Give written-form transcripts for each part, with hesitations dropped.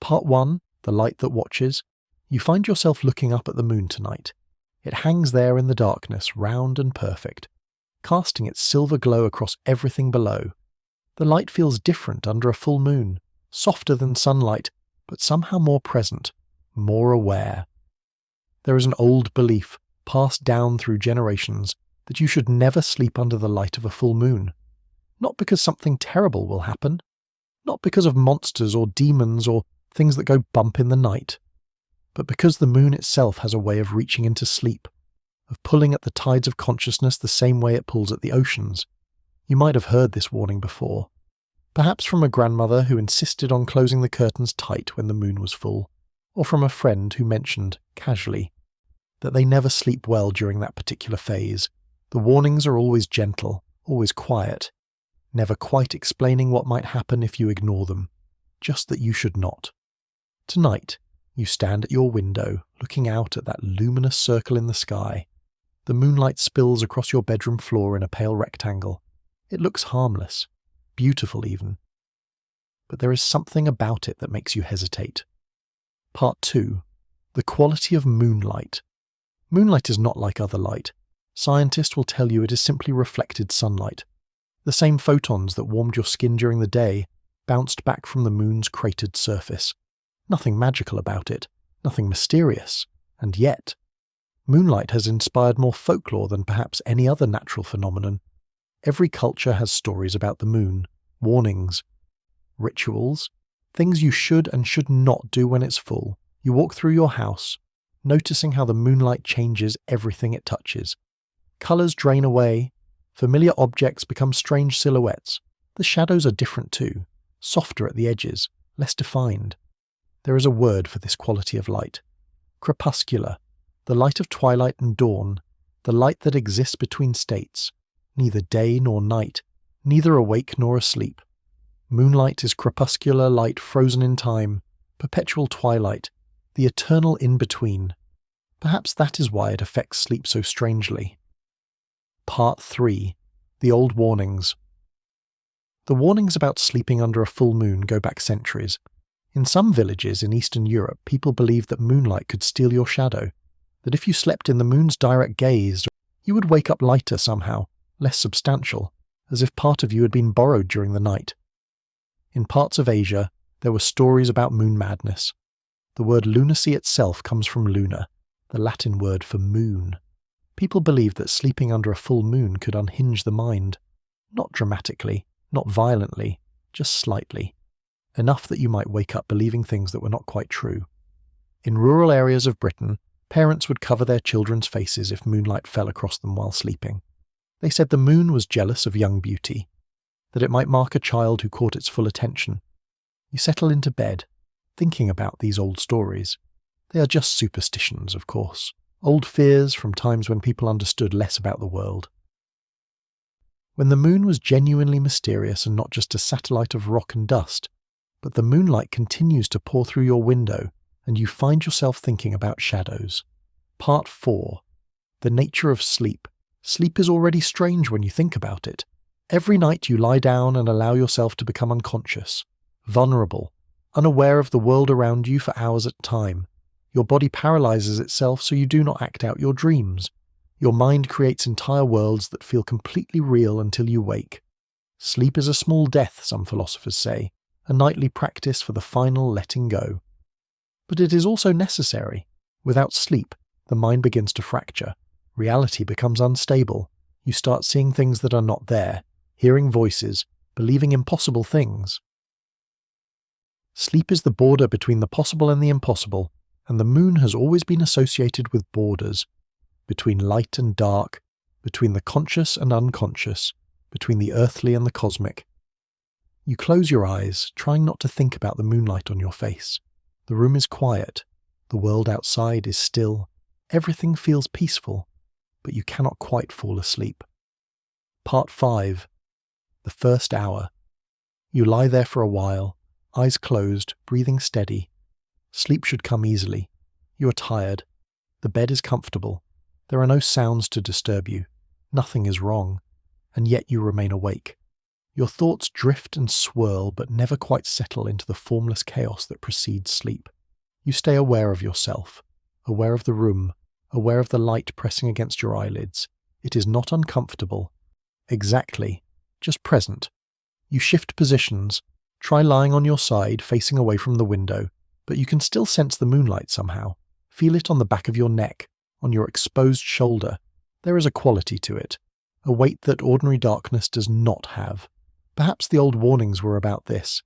Part 1, The Light That Watches. You find yourself looking up at the moon tonight. It hangs there in the darkness, round and perfect, casting its silver glow across everything below. The light feels different under a full moon, softer than sunlight, but somehow more present, more aware. There is an old belief, passed down through generations, that you should never sleep under the light of a full moon. Not because something terrible will happen, not because of monsters or demons or things that go bump in the night, but because the moon itself has a way of reaching into sleep, of pulling at the tides of consciousness the same way it pulls at the oceans. You might have heard this warning before, perhaps from a grandmother who insisted on closing the curtains tight when the moon was full, or from a friend who mentioned, casually, that they never sleep well during that particular phase. The warnings are always gentle, always quiet, never quite explaining what might happen if you ignore them, just that you should not. Tonight, you stand at your window, looking out at that luminous circle in the sky. The moonlight spills across your bedroom floor in a pale rectangle. It looks harmless, beautiful even. But there is something about it that makes you hesitate. Part 2. The quality of moonlight. Moonlight is not like other light. Scientists will tell you it is simply reflected sunlight. The same photons that warmed your skin during the day bounced back from the moon's cratered surface. Nothing magical about it, nothing mysterious, and yet, moonlight has inspired more folklore than perhaps any other natural phenomenon. Every culture has stories about the moon, warnings, rituals, things you should and should not do when it's full. You walk through your house, noticing how the moonlight changes everything it touches. Colours drain away, familiar objects become strange silhouettes. The shadows are different too, softer at the edges, less defined. There is a word for this quality of light. Crepuscular, the light of twilight and dawn, the light that exists between states, neither day nor night, neither awake nor asleep. Moonlight is crepuscular light frozen in time, perpetual twilight, the eternal in-between. Perhaps that is why it affects sleep so strangely. Part 3. The Old Warnings. The warnings about sleeping under a full moon go back centuries. In some villages in Eastern Europe, people believed that moonlight could steal your shadow, that if you slept in the moon's direct gaze, you would wake up lighter somehow, less substantial, as if part of you had been borrowed during the night. In parts of Asia, there were stories about moon madness. The word lunacy itself comes from luna, the Latin word for moon. People believed that sleeping under a full moon could unhinge the mind, not dramatically, not violently, just slightly. Enough that you might wake up believing things that were not quite true. In rural areas of Britain, parents would cover their children's faces if moonlight fell across them while sleeping. They said the moon was jealous of young beauty, that it might mark a child who caught its full attention. You settle into bed, thinking about these old stories. They are just superstitions, of course, old fears from times when people understood less about the world. When the moon was genuinely mysterious and not just a satellite of rock and dust, but the moonlight continues to pour through your window, and you find yourself thinking about shadows. Part 4. The nature of sleep. Sleep is already strange when you think about it. Every night you lie down and allow yourself to become unconscious, vulnerable, unaware of the world around you for hours at a time. Your body paralyzes itself so you do not act out your dreams. Your mind creates entire worlds that feel completely real until you wake. Sleep is a small death, some philosophers say, a nightly practice for the final letting go. But it is also necessary. Without sleep, the mind begins to fracture. Reality becomes unstable. You start seeing things that are not there, hearing voices, believing impossible things. Sleep is the border between the possible and the impossible, and the moon has always been associated with borders, between light and dark, between the conscious and unconscious, between the earthly and the cosmic. You close your eyes, trying not to think about the moonlight on your face. The room is quiet. The world outside is still. Everything feels peaceful, but you cannot quite fall asleep. Part 5. The First Hour. You lie there for a while, eyes closed, breathing steady. Sleep should come easily. You are tired. The bed is comfortable. There are no sounds to disturb you. Nothing is wrong. And yet you remain awake. Your thoughts drift and swirl but never quite settle into the formless chaos that precedes sleep. You stay aware of yourself, aware of the room, aware of the light pressing against your eyelids. It is not uncomfortable. Exactly. Just present. You shift positions, try lying on your side, facing away from the window, but you can still sense the moonlight somehow. Feel it on the back of your neck, on your exposed shoulder. There is a quality to it, a weight that ordinary darkness does not have. Perhaps the old warnings were about this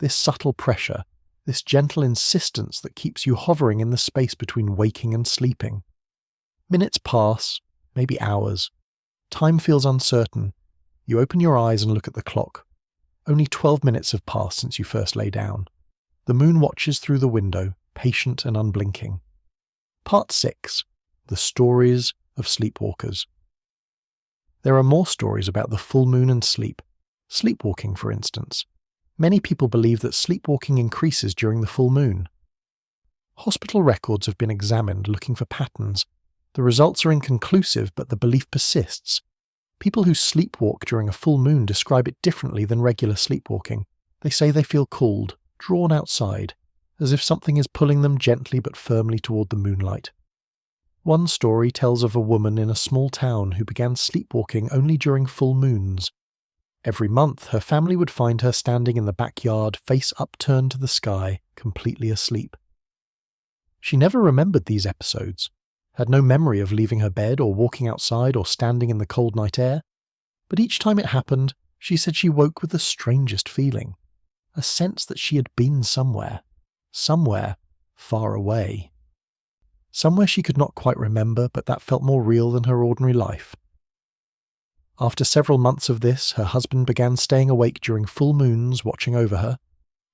subtle pressure, this gentle insistence that keeps you hovering in the space between waking and sleeping. Minutes pass, maybe hours. Time feels uncertain. You open your eyes and look at the clock. Only 12 minutes have passed since you first lay down. The moon watches through the window, patient and unblinking. Part 6. The Stories of Sleepwalkers. There are more stories about the full moon and sleep. Sleepwalking, for instance. Many people believe that sleepwalking increases during the full moon. Hospital records have been examined looking for patterns. The results are inconclusive, but the belief persists. People who sleepwalk during a full moon describe it differently than regular sleepwalking. They say they feel cooled, drawn outside, as if something is pulling them gently but firmly toward the moonlight. One story tells of a woman in a small town who began sleepwalking only during full moons. Every month, her family would find her standing in the backyard, face upturned to the sky, completely asleep. She never remembered these episodes, had no memory of leaving her bed or walking outside or standing in the cold night air, but each time it happened, she said she woke with the strangest feeling, a sense that she had been somewhere far away. Somewhere she could not quite remember, but that felt more real than her ordinary life. After several months of this, her husband began staying awake during full moons, watching over her.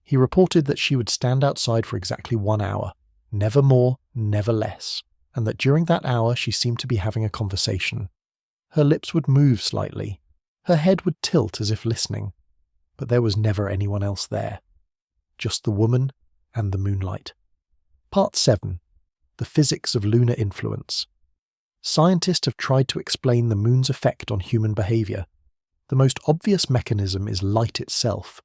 He reported that she would stand outside for exactly 1 hour, never more, never less, and that during that hour she seemed to be having a conversation. Her lips would move slightly, her head would tilt as if listening, but there was never anyone else there. Just the woman and the moonlight. Part 7. The Physics of Lunar Influence. Scientists have tried to explain the moon's effect on human behaviour. The most obvious mechanism is light itself.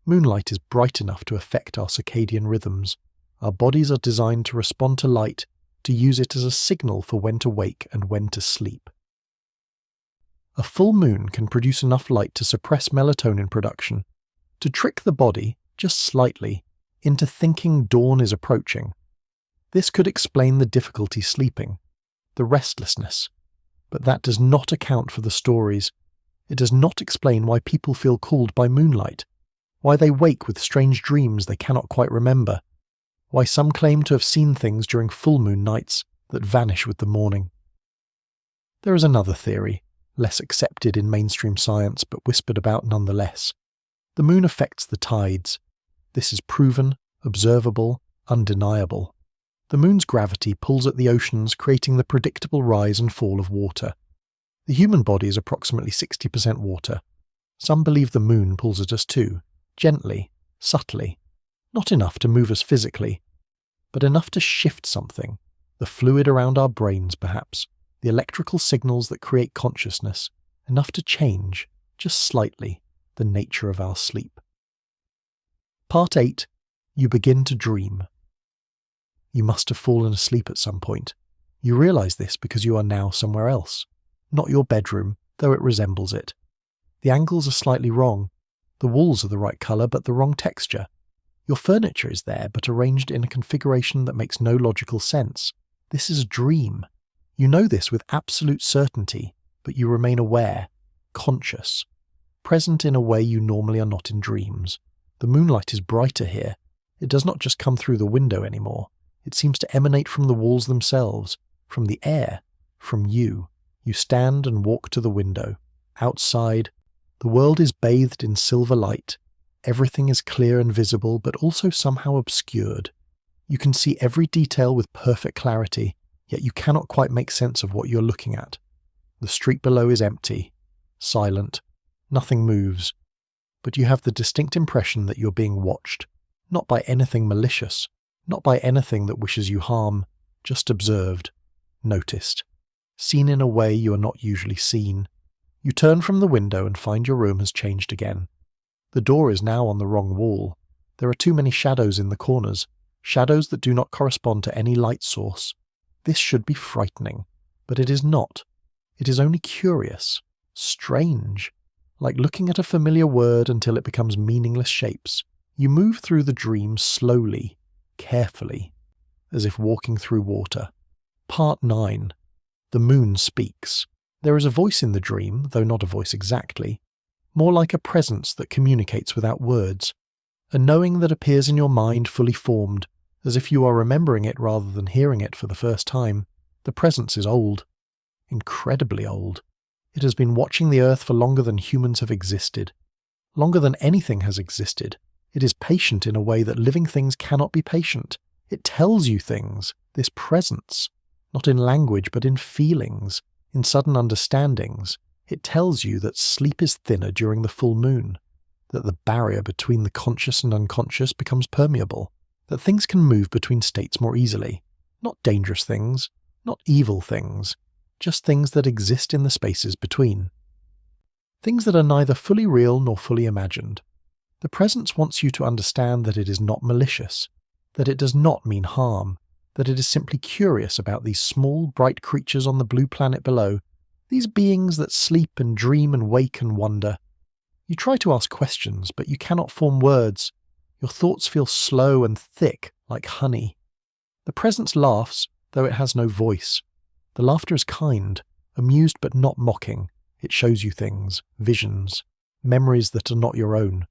Moonlight is bright enough to affect our circadian rhythms. Our bodies are designed to respond to light, to use it as a signal for when to wake and when to sleep. A full moon can produce enough light to suppress melatonin production, to trick the body, just slightly, into thinking dawn is approaching. This could explain the difficulty sleeping, the restlessness, but that does not account for the stories. It does not explain why people feel cooled by moonlight, why they wake with strange dreams they cannot quite remember, why some claim to have seen things during full moon nights that vanish with the morning. There is another theory, less accepted in mainstream science but whispered about nonetheless. The moon affects the tides. This is proven, observable, undeniable. The moon's gravity pulls at the oceans, creating the predictable rise and fall of water. The human body is approximately 60% water. Some believe the moon pulls at us too, gently, subtly. Not enough to move us physically, but enough to shift something, the fluid around our brains perhaps, the electrical signals that create consciousness, enough to change, just slightly, the nature of our sleep. Part 8. You begin to dream. You must have fallen asleep at some point. You realise this because you are now somewhere else. Not your bedroom, though it resembles it. The angles are slightly wrong. The walls are the right colour but the wrong texture. Your furniture is there but arranged in a configuration that makes no logical sense. This is a dream. You know this with absolute certainty, but you remain aware, conscious, present in a way you normally are not in dreams. The moonlight is brighter here. It does not just come through the window anymore. It seems to emanate from the walls themselves, from the air, from you. You stand and walk to the window. Outside, the world is bathed in silver light. Everything is clear and visible, but also somehow obscured. You can see every detail with perfect clarity, yet you cannot quite make sense of what you're looking at. The street below is empty, silent, nothing moves, but you have the distinct impression that you're being watched, not by anything malicious, not by anything that wishes you harm, just observed, noticed, seen in a way you are not usually seen. You turn from the window and find your room has changed again. The door is now on the wrong wall. There are too many shadows in the corners, shadows that do not correspond to any light source. This should be frightening, but it is not. It is only curious, strange, like looking at a familiar word until it becomes meaningless shapes. You move through the dream slowly, carefully, as if walking through water. Part 9. The moon speaks. There is a voice in the dream, though not a voice exactly, more like a presence that communicates without words, a knowing that appears in your mind fully formed, as if you are remembering it rather than hearing it for the first time. The presence is old, incredibly old. It has been watching the earth for longer than humans have existed, longer than anything has existed. It is patient in a way that living things cannot be patient. It tells you things, this presence, not in language but in feelings, in sudden understandings. It tells you that sleep is thinner during the full moon, that the barrier between the conscious and unconscious becomes permeable, that things can move between states more easily. Not dangerous things, not evil things, just things that exist in the spaces between. Things that are neither fully real nor fully imagined. The presence wants you to understand that it is not malicious, that it does not mean harm, that it is simply curious about these small, bright creatures on the blue planet below, these beings that sleep and dream and wake and wonder. You try to ask questions, but you cannot form words. Your thoughts feel slow and thick, like honey. The presence laughs, though it has no voice. The laughter is kind, amused but not mocking. It shows you things, visions, memories that are not your own.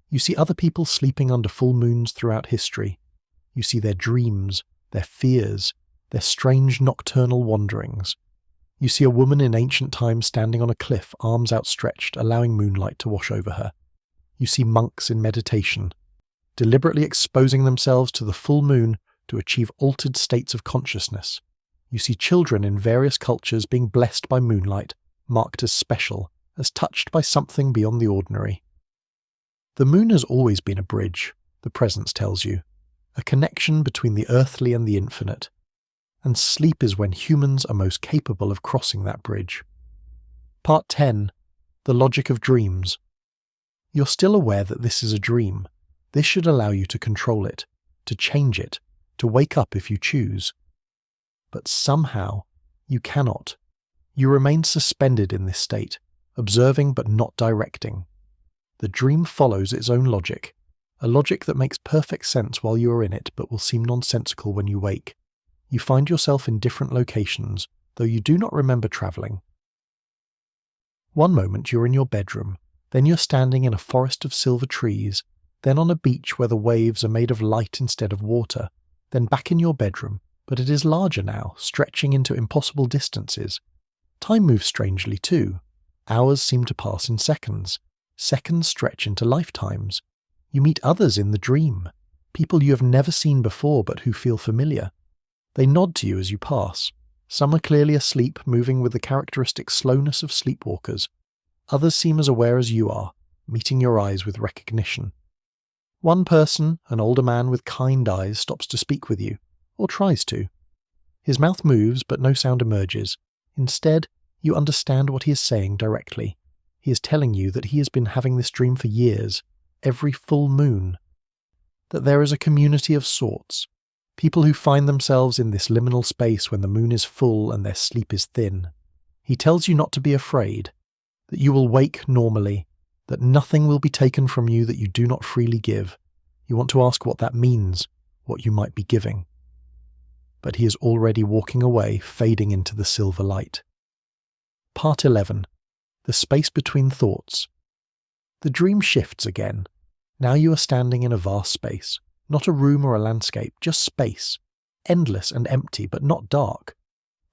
You see other people sleeping under full moons throughout history. You see their dreams, their fears, their strange nocturnal wanderings. You see a woman in ancient times standing on a cliff, arms outstretched, allowing moonlight to wash over her. You see monks in meditation, deliberately exposing themselves to the full moon to achieve altered states of consciousness. You see children in various cultures being blessed by moonlight, marked as special, as touched by something beyond the ordinary. The moon has always been a bridge, the presence tells you, a connection between the earthly and the infinite, and sleep is when humans are most capable of crossing that bridge. Part 10. The logic of dreams. You're still aware that this is a dream. This should allow you to control it, to change it, to wake up if you choose. But somehow, you cannot. You remain suspended in this state, observing but not directing. The dream follows its own logic, a logic that makes perfect sense while you are in it but will seem nonsensical when you wake. You find yourself in different locations, though you do not remember travelling. One moment you're in your bedroom, then you're standing in a forest of silver trees, then on a beach where the waves are made of light instead of water, then back in your bedroom, but it is larger now, stretching into impossible distances. Time moves strangely too. Hours seem to pass in seconds. Seconds stretch into lifetimes. You meet others in the dream, people you have never seen before but who feel familiar. They nod to you as you pass. Some are clearly asleep, moving with the characteristic slowness of sleepwalkers. Others seem as aware as you are, meeting your eyes with recognition. One person, an older man with kind eyes, stops to speak with you, or tries to. His mouth moves, but no sound emerges. Instead, you understand what he is saying directly. He is telling you that he has been having this dream for years, every full moon. That there is a community of sorts, people who find themselves in this liminal space when the moon is full and their sleep is thin. He tells you not to be afraid, that you will wake normally, that nothing will be taken from you that you do not freely give. You want to ask what that means, what you might be giving. But he is already walking away, fading into the silver light. Part 11. The space between thoughts. The dream shifts again. Now you are standing in a vast space, not a room or a landscape, just space, endless and empty but not dark.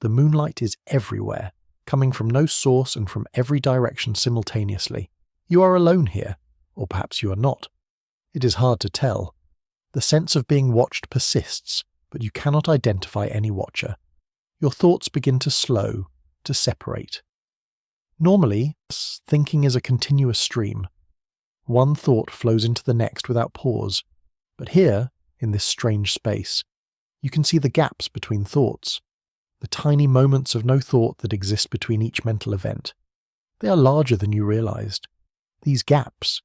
The moonlight is everywhere, coming from no source and from every direction simultaneously. You are alone here, or perhaps you are not. It is hard to tell. The sense of being watched persists, but you cannot identify any watcher. Your thoughts begin to slow, to separate. Normally, thinking is a continuous stream. One thought flows into the next without pause. But here, in this strange space, you can see the gaps between thoughts, the tiny moments of no thought that exist between each mental event. They are larger than you realized. These gaps,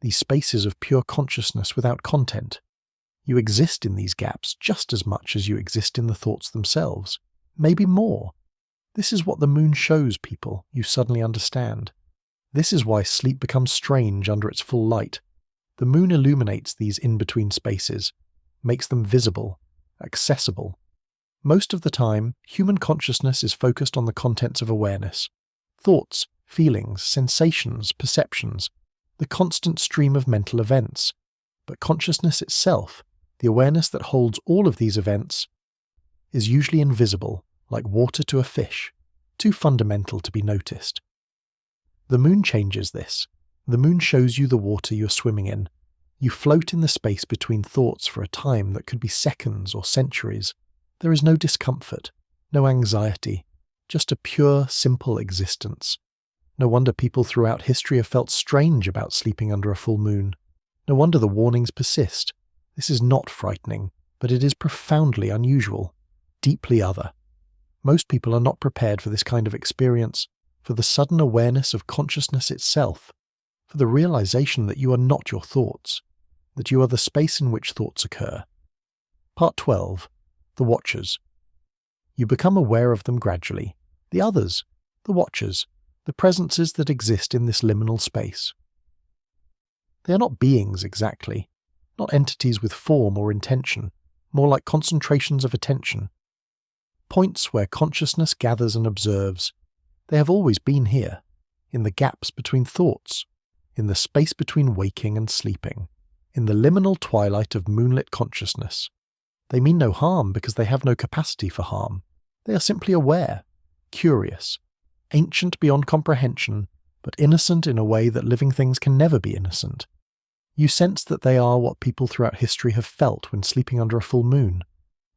these spaces of pure consciousness without content. You exist in these gaps just as much as you exist in the thoughts themselves, maybe more. This is what the moon shows people you suddenly understand. This is why sleep becomes strange under its full light. The moon illuminates these in-between spaces, makes them visible, accessible. Most of the time, human consciousness is focused on the contents of awareness. Thoughts, feelings, sensations, perceptions, the constant stream of mental events. But consciousness itself, the awareness that holds all of these events, is usually invisible, like water to a fish, too fundamental to be noticed. The moon changes this. The moon shows you the water you're swimming in. You float in the space between thoughts for a time that could be seconds or centuries. There is no discomfort, no anxiety, just a pure, simple existence. No wonder people throughout history have felt strange about sleeping under a full moon. No wonder the warnings persist. This is not frightening, but it is profoundly unusual, deeply other. Most people are not prepared for this kind of experience, for the sudden awareness of consciousness itself, for the realization that you are not your thoughts, that you are the space in which thoughts occur. Part 12. The Watchers. You become aware of them gradually. The others, the Watchers, the presences that exist in this liminal space. They are not beings exactly, not entities with form or intention, more like concentrations of attention. Points where consciousness gathers and observes. They have always been here, in the gaps between thoughts, in the space between waking and sleeping, in the liminal twilight of moonlit consciousness. They mean no harm because they have no capacity for harm. They are simply aware, curious, ancient beyond comprehension, but innocent in a way that living things can never be innocent. You sense that they are what people throughout history have felt when sleeping under a full moon,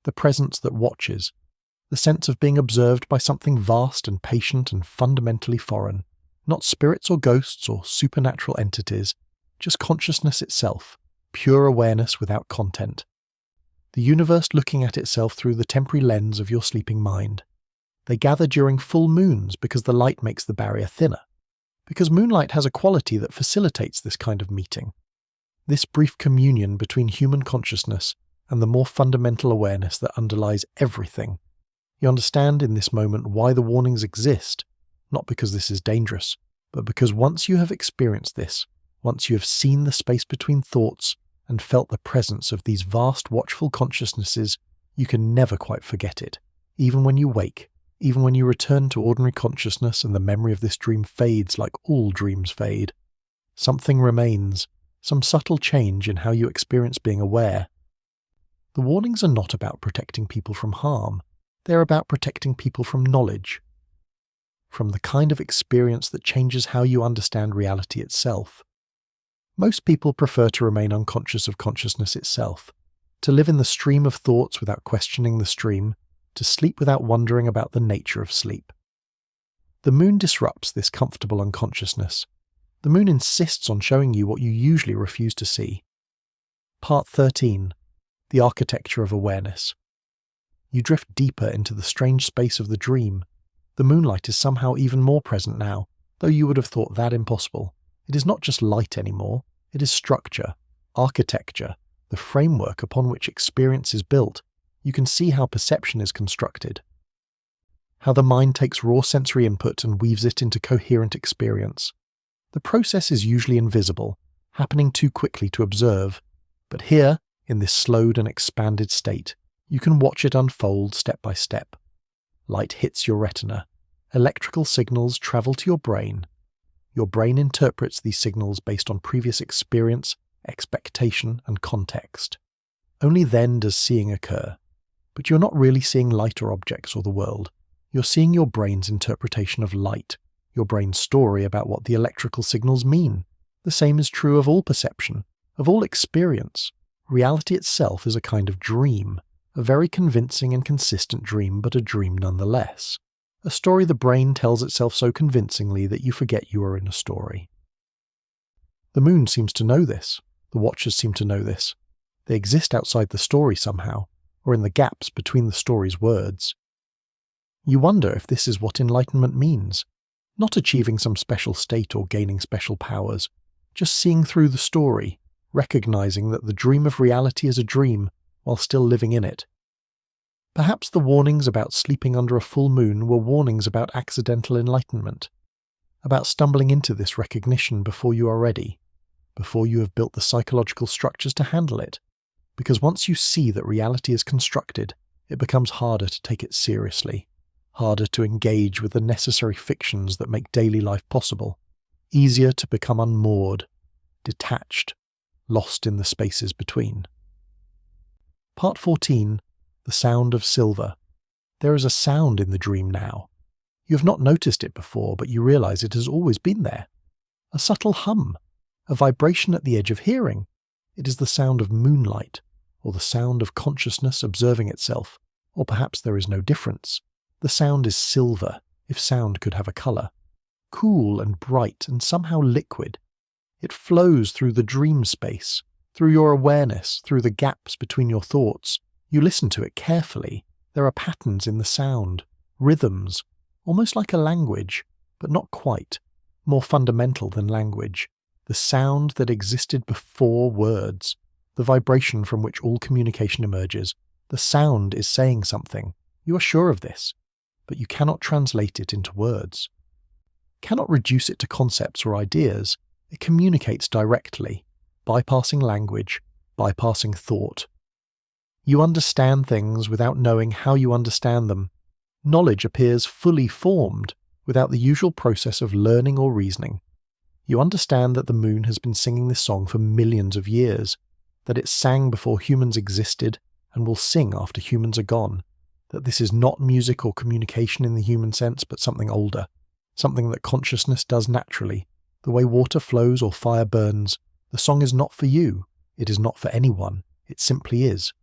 the presence that watches, the sense of being observed by something vast and patient and fundamentally foreign, not spirits or ghosts or supernatural entities, just consciousness itself, pure awareness without content. The universe looking at itself through the temporary lens of your sleeping mind. They gather during full moons because the light makes the barrier thinner, because moonlight has a quality that facilitates this kind of meeting, this brief communion between human consciousness and the more fundamental awareness that underlies everything. You understand in this moment why the warnings exist, not because this is dangerous, but because once you have experienced this, once you have seen the space between thoughts and felt the presence of these vast watchful consciousnesses, you can never quite forget it, even when you wake, even when you return to ordinary consciousness and the memory of this dream fades like all dreams fade. Something remains, some subtle change in how you experience being aware. The warnings are not about protecting people from harm. They are about protecting people from knowledge, from the kind of experience that changes how you understand reality itself. Most people prefer to remain unconscious of consciousness itself, to live in the stream of thoughts without questioning the stream, to sleep without wondering about the nature of sleep. The moon disrupts this comfortable unconsciousness. The moon insists on showing you what you usually refuse to see. Part 13. The Architecture of Awareness. You drift deeper into the strange space of the dream. The moonlight is somehow even more present now, though you would have thought that impossible. It is not just light anymore, it is structure, architecture, the framework upon which experience is built. You can see how perception is constructed, how the mind takes raw sensory input and weaves it into coherent experience. The process is usually invisible, happening too quickly to observe, but here, in this slowed and expanded state, you can watch it unfold step by step. Light hits your retina. Electrical signals travel to your brain. Your brain interprets these signals based on previous experience, expectation, and context. Only then does seeing occur. But you're not really seeing light or objects or the world. You're seeing your brain's interpretation of light, your brain's story about what the electrical signals mean. The same is true of all perception, of all experience. Reality itself is a kind of dream, a very convincing and consistent dream, but a dream nonetheless. A story the brain tells itself so convincingly that you forget you are in a story. The moon seems to know this. The watchers seem to know this. They exist outside the story somehow, or in the gaps between the story's words. You wonder if this is what enlightenment means. Not achieving some special state or gaining special powers, just seeing through the story, recognizing that the dream of reality is a dream while still living in it. Perhaps the warnings about sleeping under a full moon were warnings about accidental enlightenment, about stumbling into this recognition before you are ready, before you have built the psychological structures to handle it, because once you see that reality is constructed, it becomes harder to take it seriously, harder to engage with the necessary fictions that make daily life possible, easier to become unmoored, detached, lost in the spaces between. Part 14, The Sound of Silver. There is a sound in the dream now. You have not noticed it before, but you realize it has always been there. A subtle hum, a vibration at the edge of hearing. It is the sound of moonlight, or the sound of consciousness observing itself, or perhaps there is no difference. The sound is silver, if sound could have a colour. Cool and bright and somehow liquid. It flows through the dream space, through your awareness, through the gaps between your thoughts. You listen to it carefully. There are patterns in the sound, rhythms, almost like a language, but not quite, more fundamental than language. The sound that existed before words, the vibration from which all communication emerges. The sound is saying something. You are sure of this, but you cannot translate it into words. Cannot reduce it to concepts or ideas. It communicates directly, bypassing language, bypassing thought. You understand things without knowing how you understand them. Knowledge appears fully formed without the usual process of learning or reasoning. You understand that the moon has been singing this song for millions of years, that it sang before humans existed and will sing after humans are gone, that this is not music or communication in the human sense, but something older, something that consciousness does naturally. The way water flows or fire burns, the song is not for you, it is not for anyone, it simply is.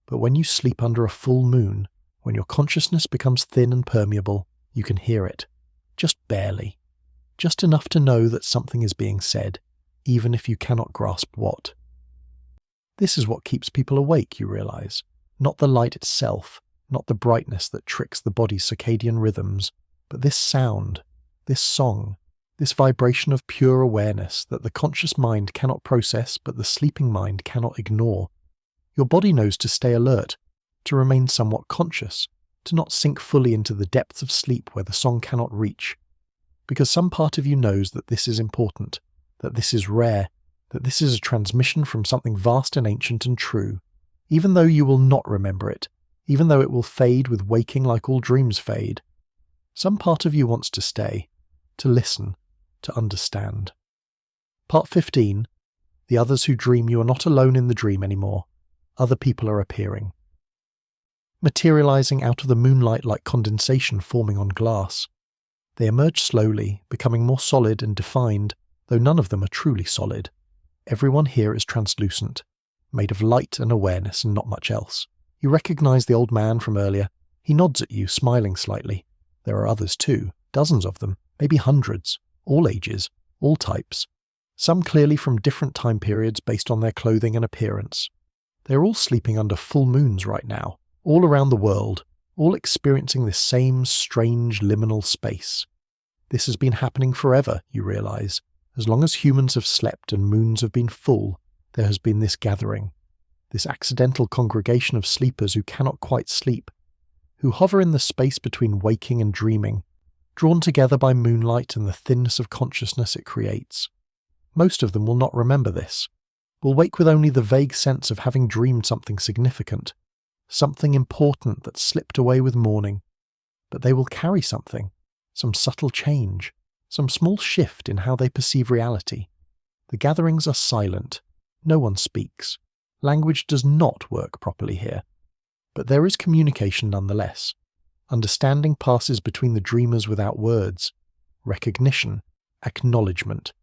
But when you sleep under a full moon, when your consciousness becomes thin and permeable, you can hear it. Just barely. Just enough to know that something is being said, even if you cannot grasp what. This is what keeps people awake, you realize. Not the light itself, not the brightness that tricks the body's circadian rhythms, but this sound, this song, this vibration of pure awareness that the conscious mind cannot process but the sleeping mind cannot ignore. Your body knows to stay alert, to remain somewhat conscious, to not sink fully into the depths of sleep where the song cannot reach. Because some part of you knows that this is important, that this is rare, that this is a transmission from something vast and ancient and true, even though you will not remember it, even though it will fade with waking like all dreams fade. Some part of you wants to stay, to listen, to understand. Part 15. The others who dream you are not alone in the dream anymore. Other people are appearing. Materializing out of the moonlight like condensation forming on glass. They emerge slowly, becoming more solid and defined, though none of them are truly solid. Everyone here is translucent, made of light and awareness and not much else. You recognize the old man from earlier. He nods at you, smiling slightly. There are others too, dozens of them, maybe hundreds, all ages, all types. Some clearly from different time periods based on their clothing and appearance. They are all sleeping under full moons right now, all around the world, all experiencing this same strange liminal space. This has been happening forever, you realize. As long as humans have slept and moons have been full, there has been this gathering, this accidental congregation of sleepers who cannot quite sleep, who hover in the space between waking and dreaming, drawn together by moonlight and the thinness of consciousness it creates. Most of them will not remember this, will wake with only the vague sense of having dreamed something significant, something important that slipped away with morning, but they will carry something, some subtle change, some small shift in how they perceive reality. The gatherings are silent, no one speaks. Language does not work properly here, but there is communication nonetheless. Understanding passes between the dreamers without words, recognition, acknowledgement.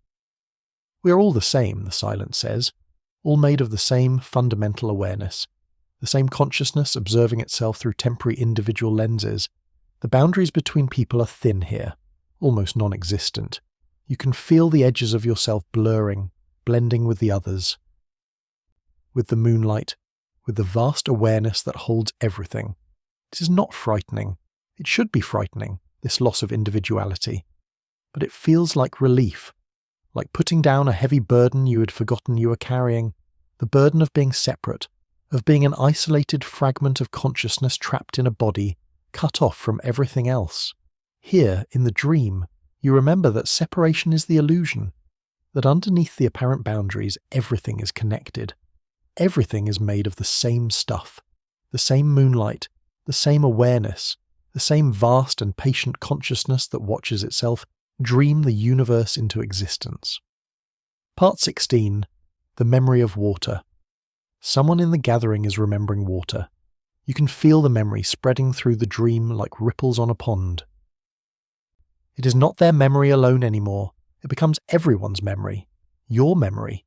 We are all the same, the silence says, all made of the same fundamental awareness, the same consciousness observing itself through temporary individual lenses. The boundaries between people are thin here, almost non-existent. You can feel the edges of yourself blurring, blending with the others, with the moonlight, with the vast awareness that holds everything. It is not frightening. It should be frightening, this loss of individuality. But it feels like relief, like putting down a heavy burden you had forgotten you were carrying, the burden of being separate, of being an isolated fragment of consciousness trapped in a body, cut off from everything else. Here, in the dream, you remember that separation is the illusion, that underneath the apparent boundaries everything is connected. Everything is made of the same stuff, the same moonlight, the same awareness, the same vast and patient consciousness that watches itself dream the universe into existence. Part 16. The Memory of Water. Someone in the gathering is remembering water. You can feel the memory spreading through the dream like ripples on a pond. It is not their memory alone anymore. It becomes everyone's memory. Your memory.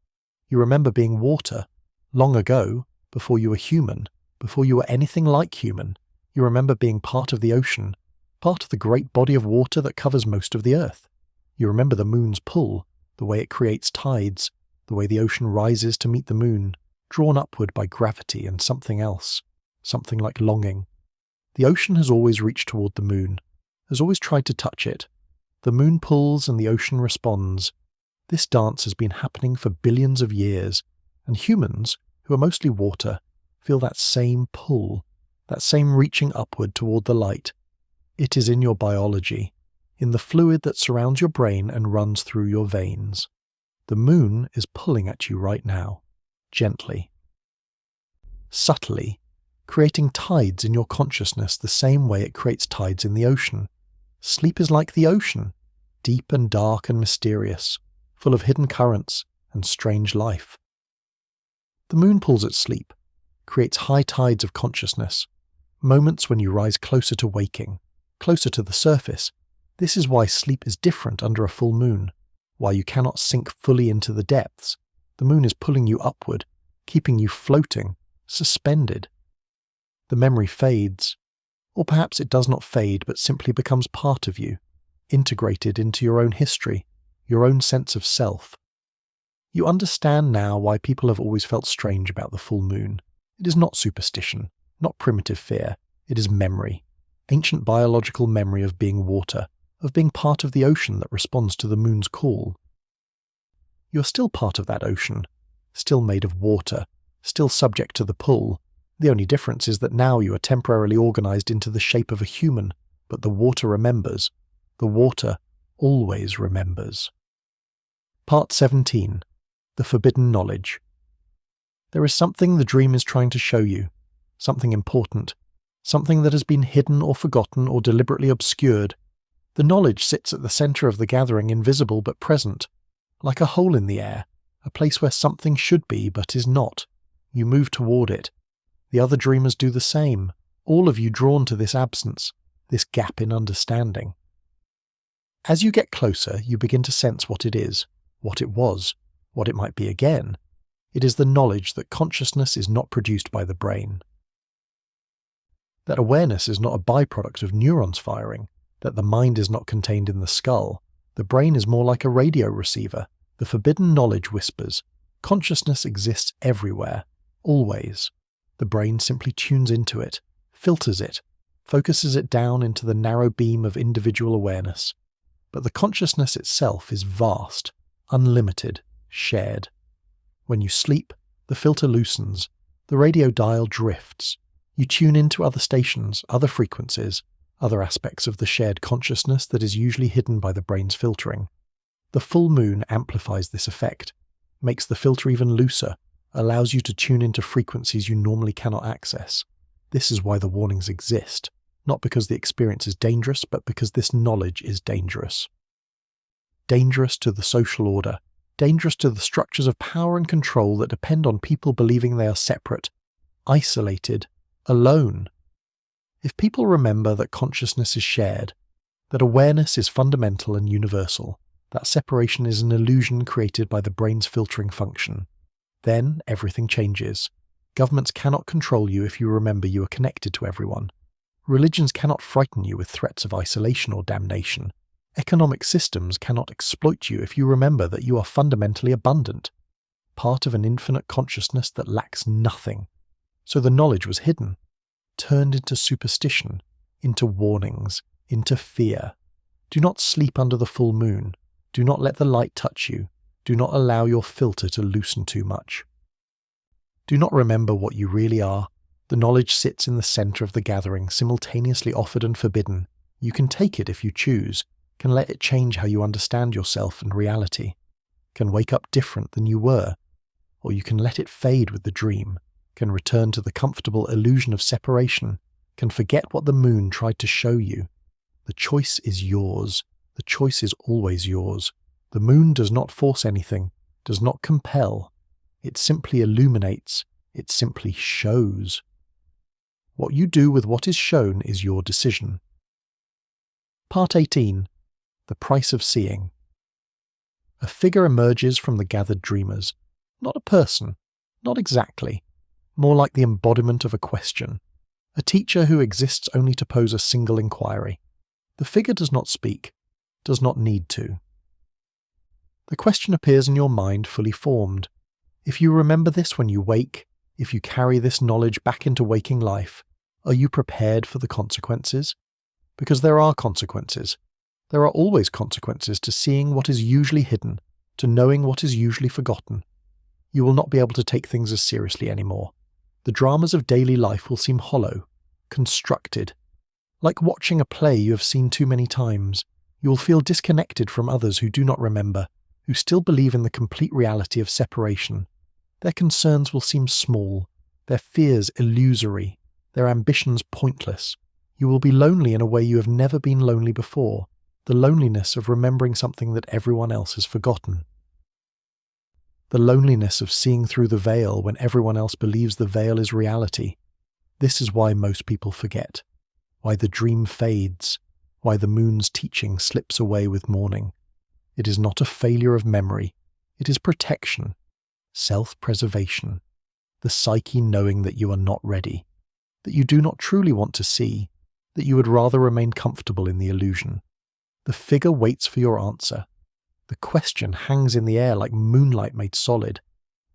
You remember being water. Long ago, before you were human, before you were anything like human, you remember being part of the ocean, part of the great body of water that covers most of the earth. You remember the moon's pull, the way it creates tides, the way the ocean rises to meet the moon, drawn upward by gravity and something else, something like longing. The ocean has always reached toward the moon, has always tried to touch it. The moon pulls and the ocean responds. This dance has been happening for billions of years, and humans, who are mostly water, feel that same pull, that same reaching upward toward the light. It is in your biology, in the fluid that surrounds your brain and runs through your veins. The moon is pulling at you right now, gently, subtly, creating tides in your consciousness the same way it creates tides in the ocean. Sleep is like the ocean, deep and dark and mysterious, full of hidden currents and strange life. The moon pulls at sleep, creates high tides of consciousness, moments when you rise closer to waking, closer to the surface. This is why sleep is different under a full moon, why you cannot sink fully into the depths. The moon is pulling you upward, keeping you floating, suspended. The memory fades, or perhaps it does not fade but simply becomes part of you, integrated into your own history, your own sense of self. You understand now why people have always felt strange about the full moon. It is not superstition, not primitive fear. It is memory, ancient biological memory of being water, of being part of the ocean that responds to the moon's call. You are still part of that ocean, still made of water, still subject to the pull. The only difference is that now you are temporarily organized into the shape of a human, but the water remembers. The water always remembers. Part 17. The Forbidden Knowledge. There is something the dream is trying to show you, something important, something that has been hidden or forgotten or deliberately obscured. The knowledge sits at the center of the gathering, invisible but present, like a hole in the air, a place where something should be but is not. You move toward it. The other dreamers do the same, all of you drawn to this absence, this gap in understanding. As you get closer, you begin to sense what it is, what it was, what it might be again. It is the knowledge that consciousness is not produced by the brain, that awareness is not a byproduct of neurons firing, that the mind is not contained in the skull. The brain is more like a radio receiver. The forbidden knowledge whispers, consciousness exists everywhere, always. The brain simply tunes into it, filters it, focuses it down into the narrow beam of individual awareness. But the consciousness itself is vast, unlimited, shared. When you sleep, the filter loosens, the radio dial drifts. You tune into other stations, other frequencies, other aspects of the shared consciousness that is usually hidden by the brain's filtering. The full moon amplifies this effect, makes the filter even looser, allows you to tune into frequencies you normally cannot access. This is why the warnings exist, not because the experience is dangerous, but because this knowledge is dangerous. Dangerous to the social order, dangerous to the structures of power and control that depend on people believing they are separate, isolated, alone. If people remember that consciousness is shared, that awareness is fundamental and universal, that separation is an illusion created by the brain's filtering function, then everything changes. Governments cannot control you if you remember you are connected to everyone. Religions cannot frighten you with threats of isolation or damnation. Economic systems cannot exploit you if you remember that you are fundamentally abundant, part of an infinite consciousness that lacks nothing. So the knowledge was hidden, turned into superstition, into warnings, into fear. Do not sleep under the full moon. Do not let the light touch you. Do not allow your filter to loosen too much. Do not remember what you really are. The knowledge sits in the center of the gathering, simultaneously offered and forbidden. You can take it if you choose, can let it change how you understand yourself and reality, can wake up different than you were, or you can let it fade with the dream, can return to the comfortable illusion of separation, can forget what the moon tried to show you. The choice is yours. The choice is always yours. The moon does not force anything, does not compel. It simply illuminates. It simply shows. What you do with what is shown is your decision. Part 18. The Price of Seeing. A figure emerges from the gathered dreamers. Not a person, not exactly, more like the embodiment of a question. A teacher who exists only to pose a single inquiry. The figure does not speak, does not need to. The question appears in your mind fully formed. If you remember this when you wake, if you carry this knowledge back into waking life, are you prepared for the consequences? Because there are consequences. There are always consequences to seeing what is usually hidden, to knowing what is usually forgotten. You will not be able to take things as seriously anymore. The dramas of daily life will seem hollow, constructed. Like watching a play you have seen too many times, you will feel disconnected from others who do not remember, who still believe in the complete reality of separation. Their concerns will seem small, their fears illusory, their ambitions pointless. You will be lonely in a way you have never been lonely before, the loneliness of remembering something that everyone else has forgotten. The loneliness of seeing through the veil when everyone else believes the veil is reality. This is why most people forget, why the dream fades, why the moon's teaching slips away with morning. It is not a failure of memory, it is protection, self-preservation, the psyche knowing that you are not ready, that you do not truly want to see, that you would rather remain comfortable in the illusion. The figure waits for your answer. The question hangs in the air like moonlight made solid.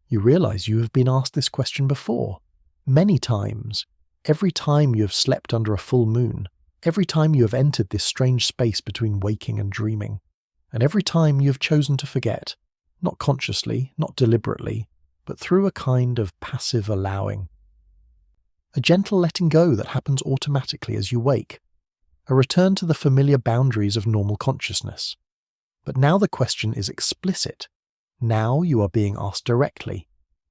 You realize you have been asked this question before, many times. Every time you have slept under a full moon, every time you have entered this strange space between waking and dreaming, and every time you have chosen to forget, not consciously, not deliberately, but through a kind of passive allowing. A gentle letting go that happens automatically as you wake, a return to the familiar boundaries of normal consciousness. But now the question is explicit. Now you are being asked directly.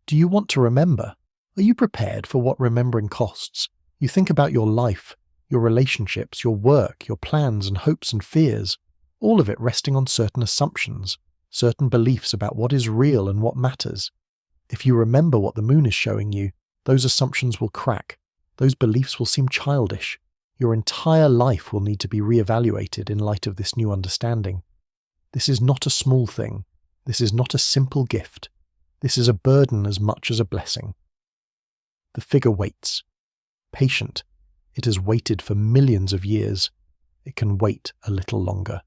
Do you want to remember? Are you prepared for what remembering costs? You think about your life, your relationships, your work, your plans and hopes and fears, all of it resting on certain assumptions, certain beliefs about what is real and what matters. If you remember what the moon is showing you, those assumptions will crack. Those beliefs will seem childish. Your entire life will need to be reevaluated in light of this new understanding. This is not a small thing. This is not a simple gift. This is a burden as much as a blessing. The figure waits. Patient. It has waited for millions of years. It can wait a little longer.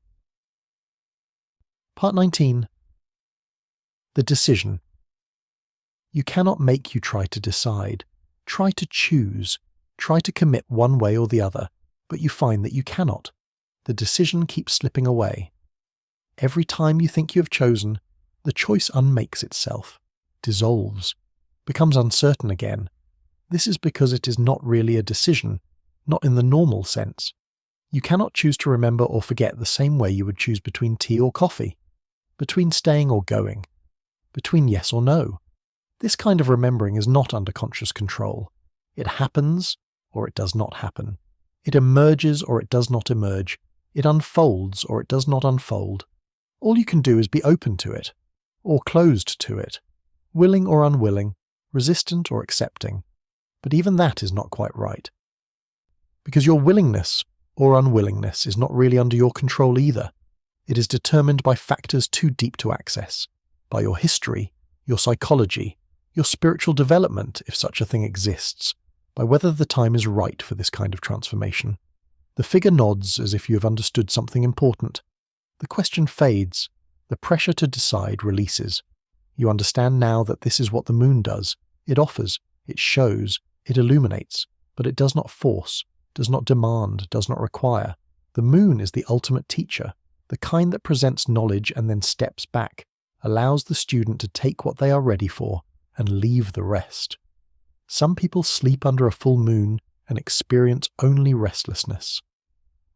Part 19. The decision. You cannot make you try to decide. Try to choose. Try to commit one way or the other, but you find that you cannot. The decision keeps slipping away. Every time you think you have chosen, the choice unmakes itself, dissolves, becomes uncertain again. This is because it is not really a decision, not in the normal sense. You cannot choose to remember or forget the same way you would choose between tea or coffee, between staying or going, between yes or no. This kind of remembering is not under conscious control. It happens or it does not happen. It emerges or it does not emerge. It unfolds or it does not unfold. All you can do is be open to it, or closed to it, willing or unwilling, resistant or accepting. But even that is not quite right. Because your willingness or unwillingness is not really under your control either. It is determined by factors too deep to access, by your history, your psychology, your spiritual development, if such a thing exists, by whether the time is right for this kind of transformation. The figure nods as if you have understood something important. The question fades. The pressure to decide releases. You understand now that this is what the moon does. It offers, it shows, it illuminates, but it does not force, does not demand, does not require. The moon is the ultimate teacher, the kind that presents knowledge and then steps back, allows the student to take what they are ready for and leave the rest. Some people sleep under a full moon and experience only restlessness,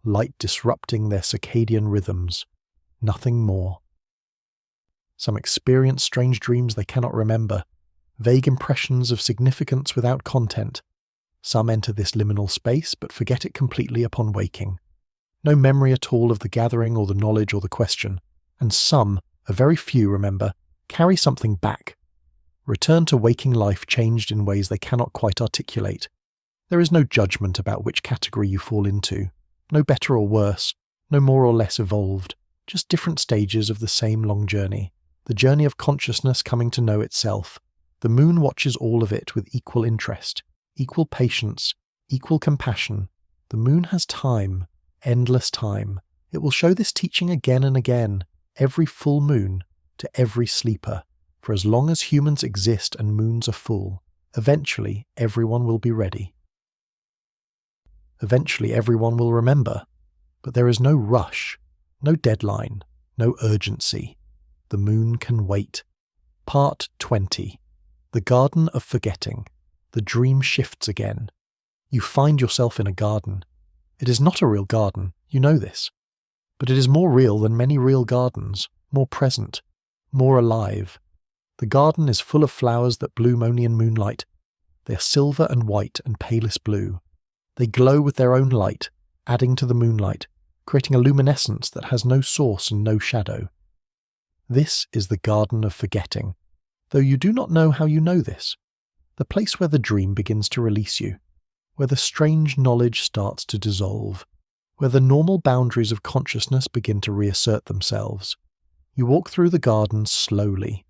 light disrupting their circadian rhythms, nothing more. Some experience strange dreams they cannot remember, vague impressions of significance without content. Some enter this liminal space but forget it completely upon waking. No memory at all of the gathering or the knowledge or the question. And some, a very few remember, carry something back. Return to waking life changed in ways they cannot quite articulate. There is no judgment about which category you fall into. No better or worse, no more or less evolved. Just different stages of the same long journey. The journey of consciousness coming to know itself. The moon watches all of it with equal interest, equal patience, equal compassion. The moon has time, endless time. It will show this teaching again and again, every full moon, to every sleeper. For as long as humans exist and moons are full, eventually everyone will be ready. Eventually everyone will remember. But there is no rush, no deadline, no urgency. The moon can wait. Part 20. The Garden of Forgetting. The dream shifts again. You find yourself in a garden. It is not a real garden, you know this. But it is more real than many real gardens, more present, more alive. The garden is full of flowers that bloom only in moonlight. They are silver and white and palest blue. They glow with their own light, adding to the moonlight, creating a luminescence that has no source and no shadow. This is the Garden of Forgetting, though you do not know how you know this. The place where the dream begins to release you, where the strange knowledge starts to dissolve, where the normal boundaries of consciousness begin to reassert themselves. You walk through the garden slowly.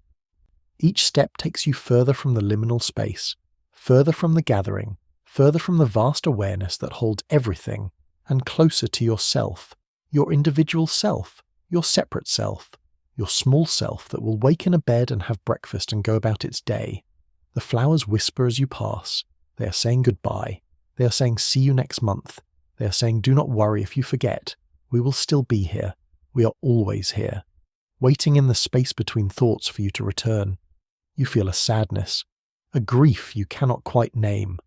Each step takes you further from the liminal space, further from the gathering, further from the vast awareness that holds everything, and closer to yourself, your individual self, your separate self, your small self that will wake in a bed and have breakfast and go about its day. The flowers whisper as you pass. They are saying goodbye. They are saying see you next month. They are saying do not worry if you forget. We will still be here. We are always here. Waiting in the space between thoughts for you to return. You feel a sadness, a grief you cannot quite name.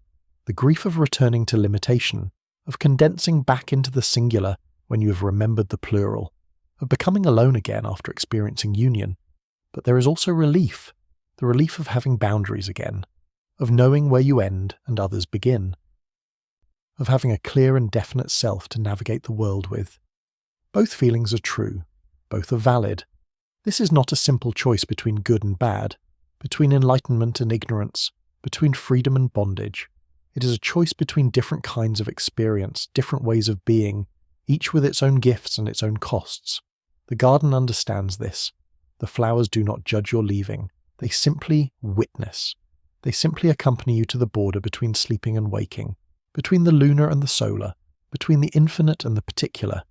The grief of returning to limitation, of condensing back into the singular when you have remembered the plural, of becoming alone again after experiencing union. But there is also relief, the relief of having boundaries again, of knowing where you end and others begin, of having a clear and definite self to navigate the world with. Both feelings are true, both are valid. This is not a simple choice between good and bad, between enlightenment and ignorance, between freedom and bondage. It is a choice between different kinds of experience, different ways of being, each with its own gifts and its own costs. The garden understands this. The flowers do not judge your leaving. They simply witness. They simply accompany you to the border between sleeping and waking, between the lunar and the solar, between the infinite and the particular.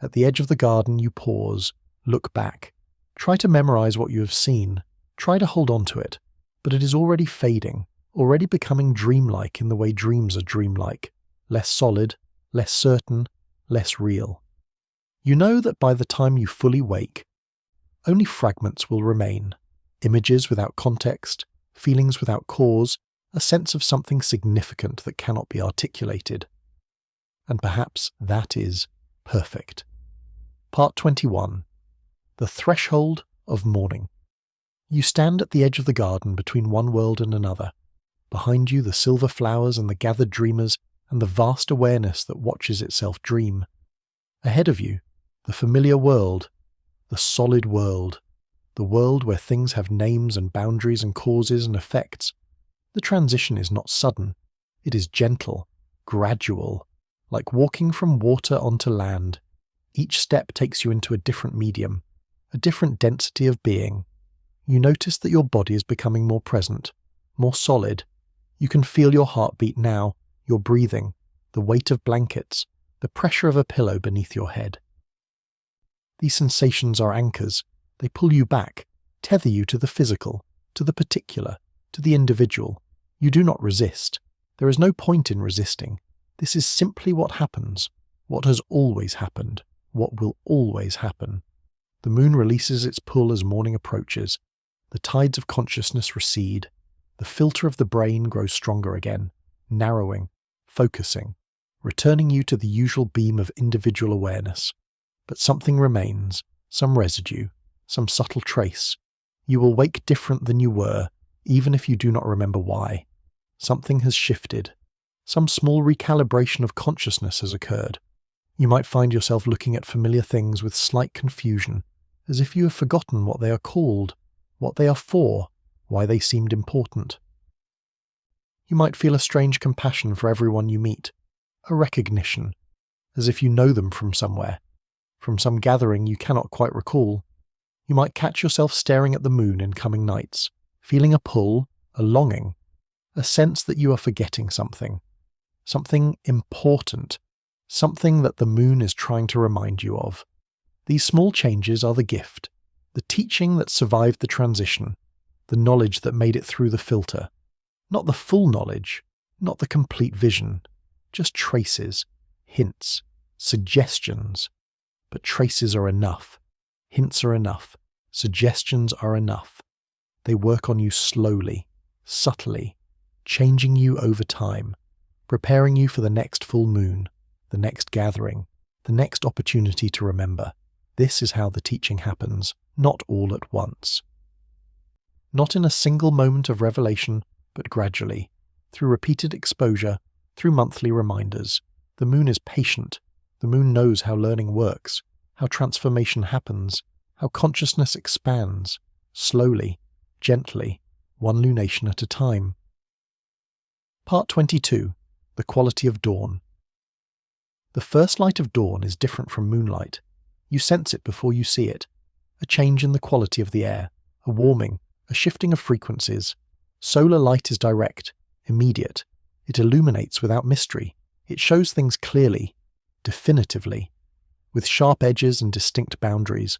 At the edge of the garden you pause, look back. Try to memorize what you have seen. Try to hold on to it. But it is already fading, already becoming dreamlike in the way dreams are dreamlike, less solid, less certain, less real. You know that by the time you fully wake, only fragments will remain, images without context, feelings without cause, a sense of something significant that cannot be articulated. And perhaps that is perfect. Part 21. The Threshold of Morning. You stand at the edge of the garden between one world and another. Behind you the silver flowers and the gathered dreamers and the vast awareness that watches itself dream. Ahead of you, the familiar world, the solid world, the world where things have names and boundaries and causes and effects. The transition is not sudden. It is gentle, gradual, like walking from water onto land. Each step takes you into a different medium, a different density of being. You notice that your body is becoming more present, more solid. You can feel your heartbeat now, your breathing, the weight of blankets, the pressure of a pillow beneath your head. These sensations are anchors. They pull you back, tether you to the physical, to the particular, to the individual. You do not resist. There is no point in resisting. This is simply what happens, what has always happened, what will always happen. The moon releases its pull as morning approaches. The tides of consciousness recede. The filter of the brain grows stronger again, narrowing, focusing, returning you to the usual beam of individual awareness. But something remains, some residue, some subtle trace. You will wake different than you were, even if you do not remember why. Something has shifted. Some small recalibration of consciousness has occurred. You might find yourself looking at familiar things with slight confusion, as if you have forgotten what they are called, what they are for, why they seemed important. You might feel a strange compassion for everyone you meet, a recognition, as if you know them from somewhere, from some gathering you cannot quite recall. You might catch yourself staring at the moon in coming nights, feeling a pull, a longing, a sense that you are forgetting something important, something that the moon is trying to remind you of. These small changes are the gift, the teaching that survived the transition, the knowledge that made it through the filter. Not the full knowledge, not the complete vision, just traces, hints, suggestions. But traces are enough, hints are enough, suggestions are enough. They work on you slowly, subtly, changing you over time, preparing you for the next full moon, the next gathering, the next opportunity to remember. This is how the teaching happens, not all at once. Not in a single moment of revelation, but gradually, through repeated exposure, through monthly reminders. The moon is patient. The moon knows how learning works, how transformation happens, how consciousness expands, slowly, gently, one lunation at a time. Part 22. The Quality of Dawn. The first light of dawn is different from moonlight. You sense it before you see it. A change in the quality of the air, a warming, a shifting of frequencies. Solar light is direct, immediate. It illuminates without mystery. It shows things clearly, definitively, with sharp edges and distinct boundaries.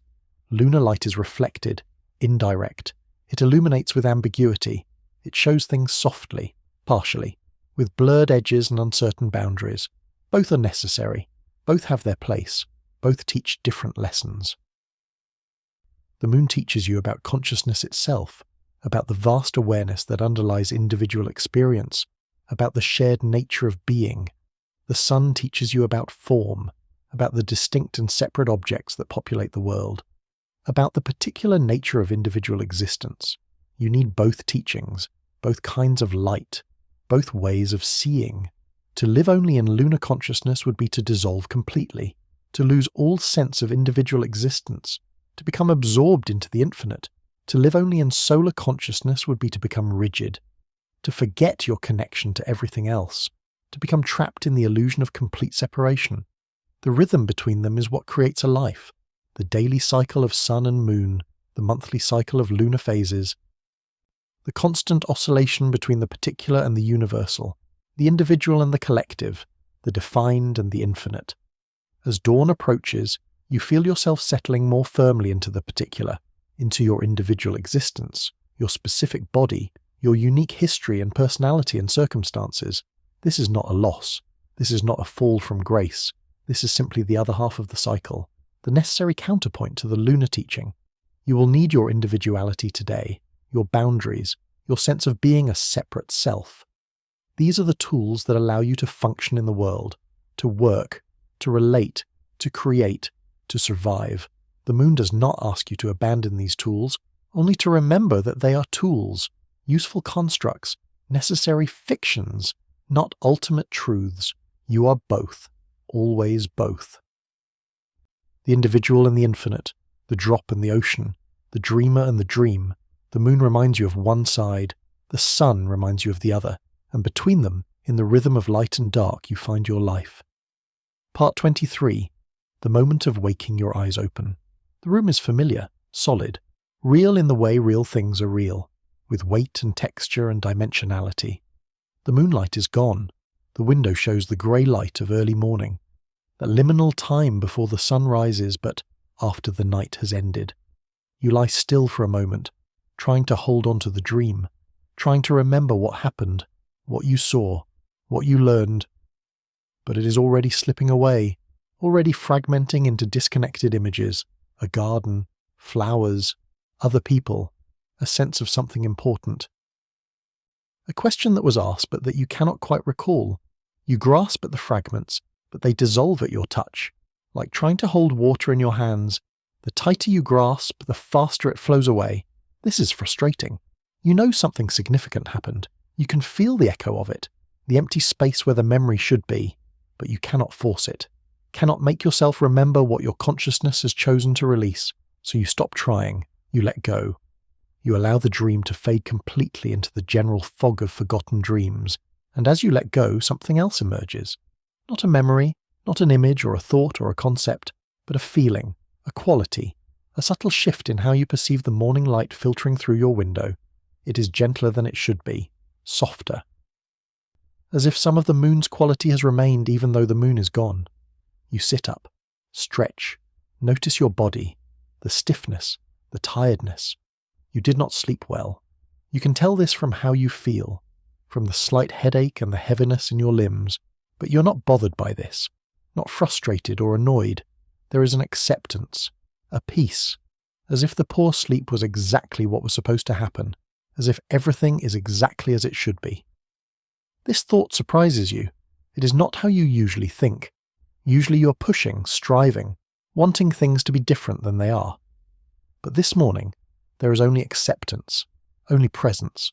Lunar light is reflected, indirect. It illuminates with ambiguity. It shows things softly, partially, with blurred edges and uncertain boundaries. Both are necessary. Both have their place. Both teach different lessons. The moon teaches you about consciousness itself, about the vast awareness that underlies individual experience, about the shared nature of being. The sun teaches you about form, about the distinct and separate objects that populate the world, about the particular nature of individual existence. You need both teachings, both kinds of light, both ways of seeing. To live only in lunar consciousness would be to dissolve completely, to lose all sense of individual existence, to become absorbed into the infinite. To live only in solar consciousness would be to become rigid, to forget your connection to everything else, to become trapped in the illusion of complete separation. The rhythm between them is what creates a life, the daily cycle of sun and moon, the monthly cycle of lunar phases, the constant oscillation between the particular and the universal, the individual and the collective, the defined and the infinite. As dawn approaches, you feel yourself settling more firmly into the particular, into your individual existence, your specific body, your unique history and personality and circumstances. This is not a loss. This is not a fall from grace. This is simply the other half of the cycle, the necessary counterpoint to the lunar teaching. You will need your individuality today, your boundaries, your sense of being a separate self. These are the tools that allow you to function in the world, to work, to relate, to create, to survive. The moon does not ask you to abandon these tools, only to remember that they are tools, useful constructs, necessary fictions, not ultimate truths. You are both, always both. The individual and the infinite, the drop and the ocean, the dreamer and the dream. The moon reminds you of one side, the sun reminds you of the other, and between them, in the rhythm of light and dark, you find your life. Part 23. The moment of waking your eyes open. The room is familiar, solid, real in the way real things are real, with weight and texture and dimensionality. The moonlight is gone. The window shows the grey light of early morning, that liminal time before the sun rises but after the night has ended. You lie still for a moment, trying to hold on to the dream, trying to remember what happened, what you saw, what you learned. But it is already slipping away, already fragmenting into disconnected images, a garden, flowers, other people, a sense of something important. A question that was asked but that you cannot quite recall. You grasp at the fragments, but they dissolve at your touch, like trying to hold water in your hands. The tighter you grasp, the faster it flows away. This is frustrating. You know something significant happened. You can feel the echo of it, the empty space where the memory should be, but you cannot force it, cannot make yourself remember what your consciousness has chosen to release, so you stop trying, you let go. You allow the dream to fade completely into the general fog of forgotten dreams, and as you let go, something else emerges. Not a memory, not an image or a thought or a concept, but a feeling, a quality, a subtle shift in how you perceive the morning light filtering through your window. It is gentler than it should be, softer. As if some of the moon's quality has remained even though the moon is gone. You sit up, stretch, notice your body, the stiffness, the tiredness. You did not sleep well. You can tell this from how you feel, from the slight headache and the heaviness in your limbs, but you're not bothered by this, not frustrated or annoyed. There is an acceptance, a peace, as if the poor sleep was exactly what was supposed to happen, as if everything is exactly as it should be. This thought surprises you. It is not how you usually think. Usually you're pushing, striving, wanting things to be different than they are. But this morning, there is only acceptance, only presence,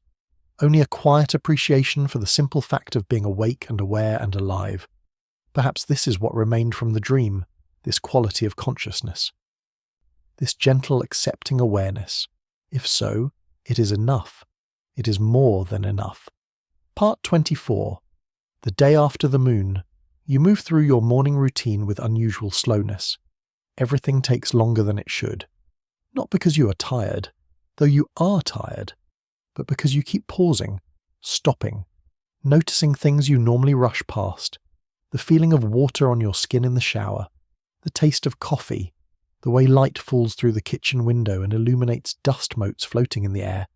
only a quiet appreciation for the simple fact of being awake and aware and alive. Perhaps this is what remained from the dream, this quality of consciousness. This gentle accepting awareness. If so, it is enough. It is more than enough. Part 24. The day after the moon. You move through your morning routine with unusual slowness. Everything takes longer than it should. Not because you are tired, though you are tired, but because you keep pausing, stopping, noticing things you normally rush past. The feeling of water on your skin in the shower, the taste of coffee, the way light falls through the kitchen window and illuminates dust motes floating in the air.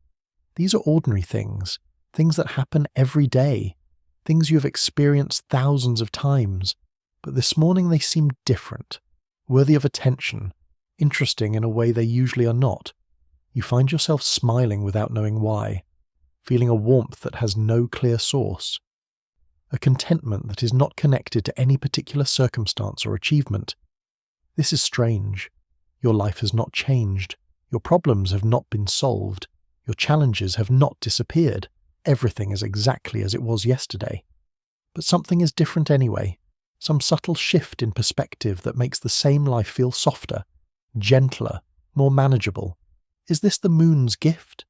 These are ordinary things, things that happen every day, things you have experienced thousands of times, but this morning they seem different, worthy of attention, interesting in a way they usually are not. You find yourself smiling without knowing why, feeling a warmth that has no clear source, a contentment that is not connected to any particular circumstance or achievement. This is strange. Your life has not changed. Your problems have not been solved. Your challenges have not disappeared. Everything is exactly as it was yesterday. But something is different anyway, some subtle shift in perspective that makes the same life feel softer, gentler, more manageable. Is this the moon's gift?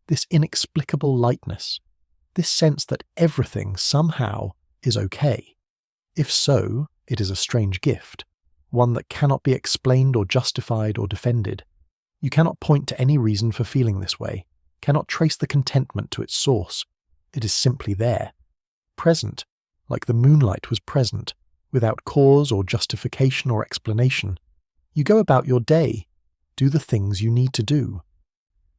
This inexplicable lightness? This sense that everything, somehow, is okay? If so, it is a strange gift, one that cannot be explained or justified or defended. You cannot point to any reason for feeling this way, cannot trace the contentment to its source. It is simply there, present, like the moonlight was present, without cause or justification or explanation. You go about your day, do the things you need to do,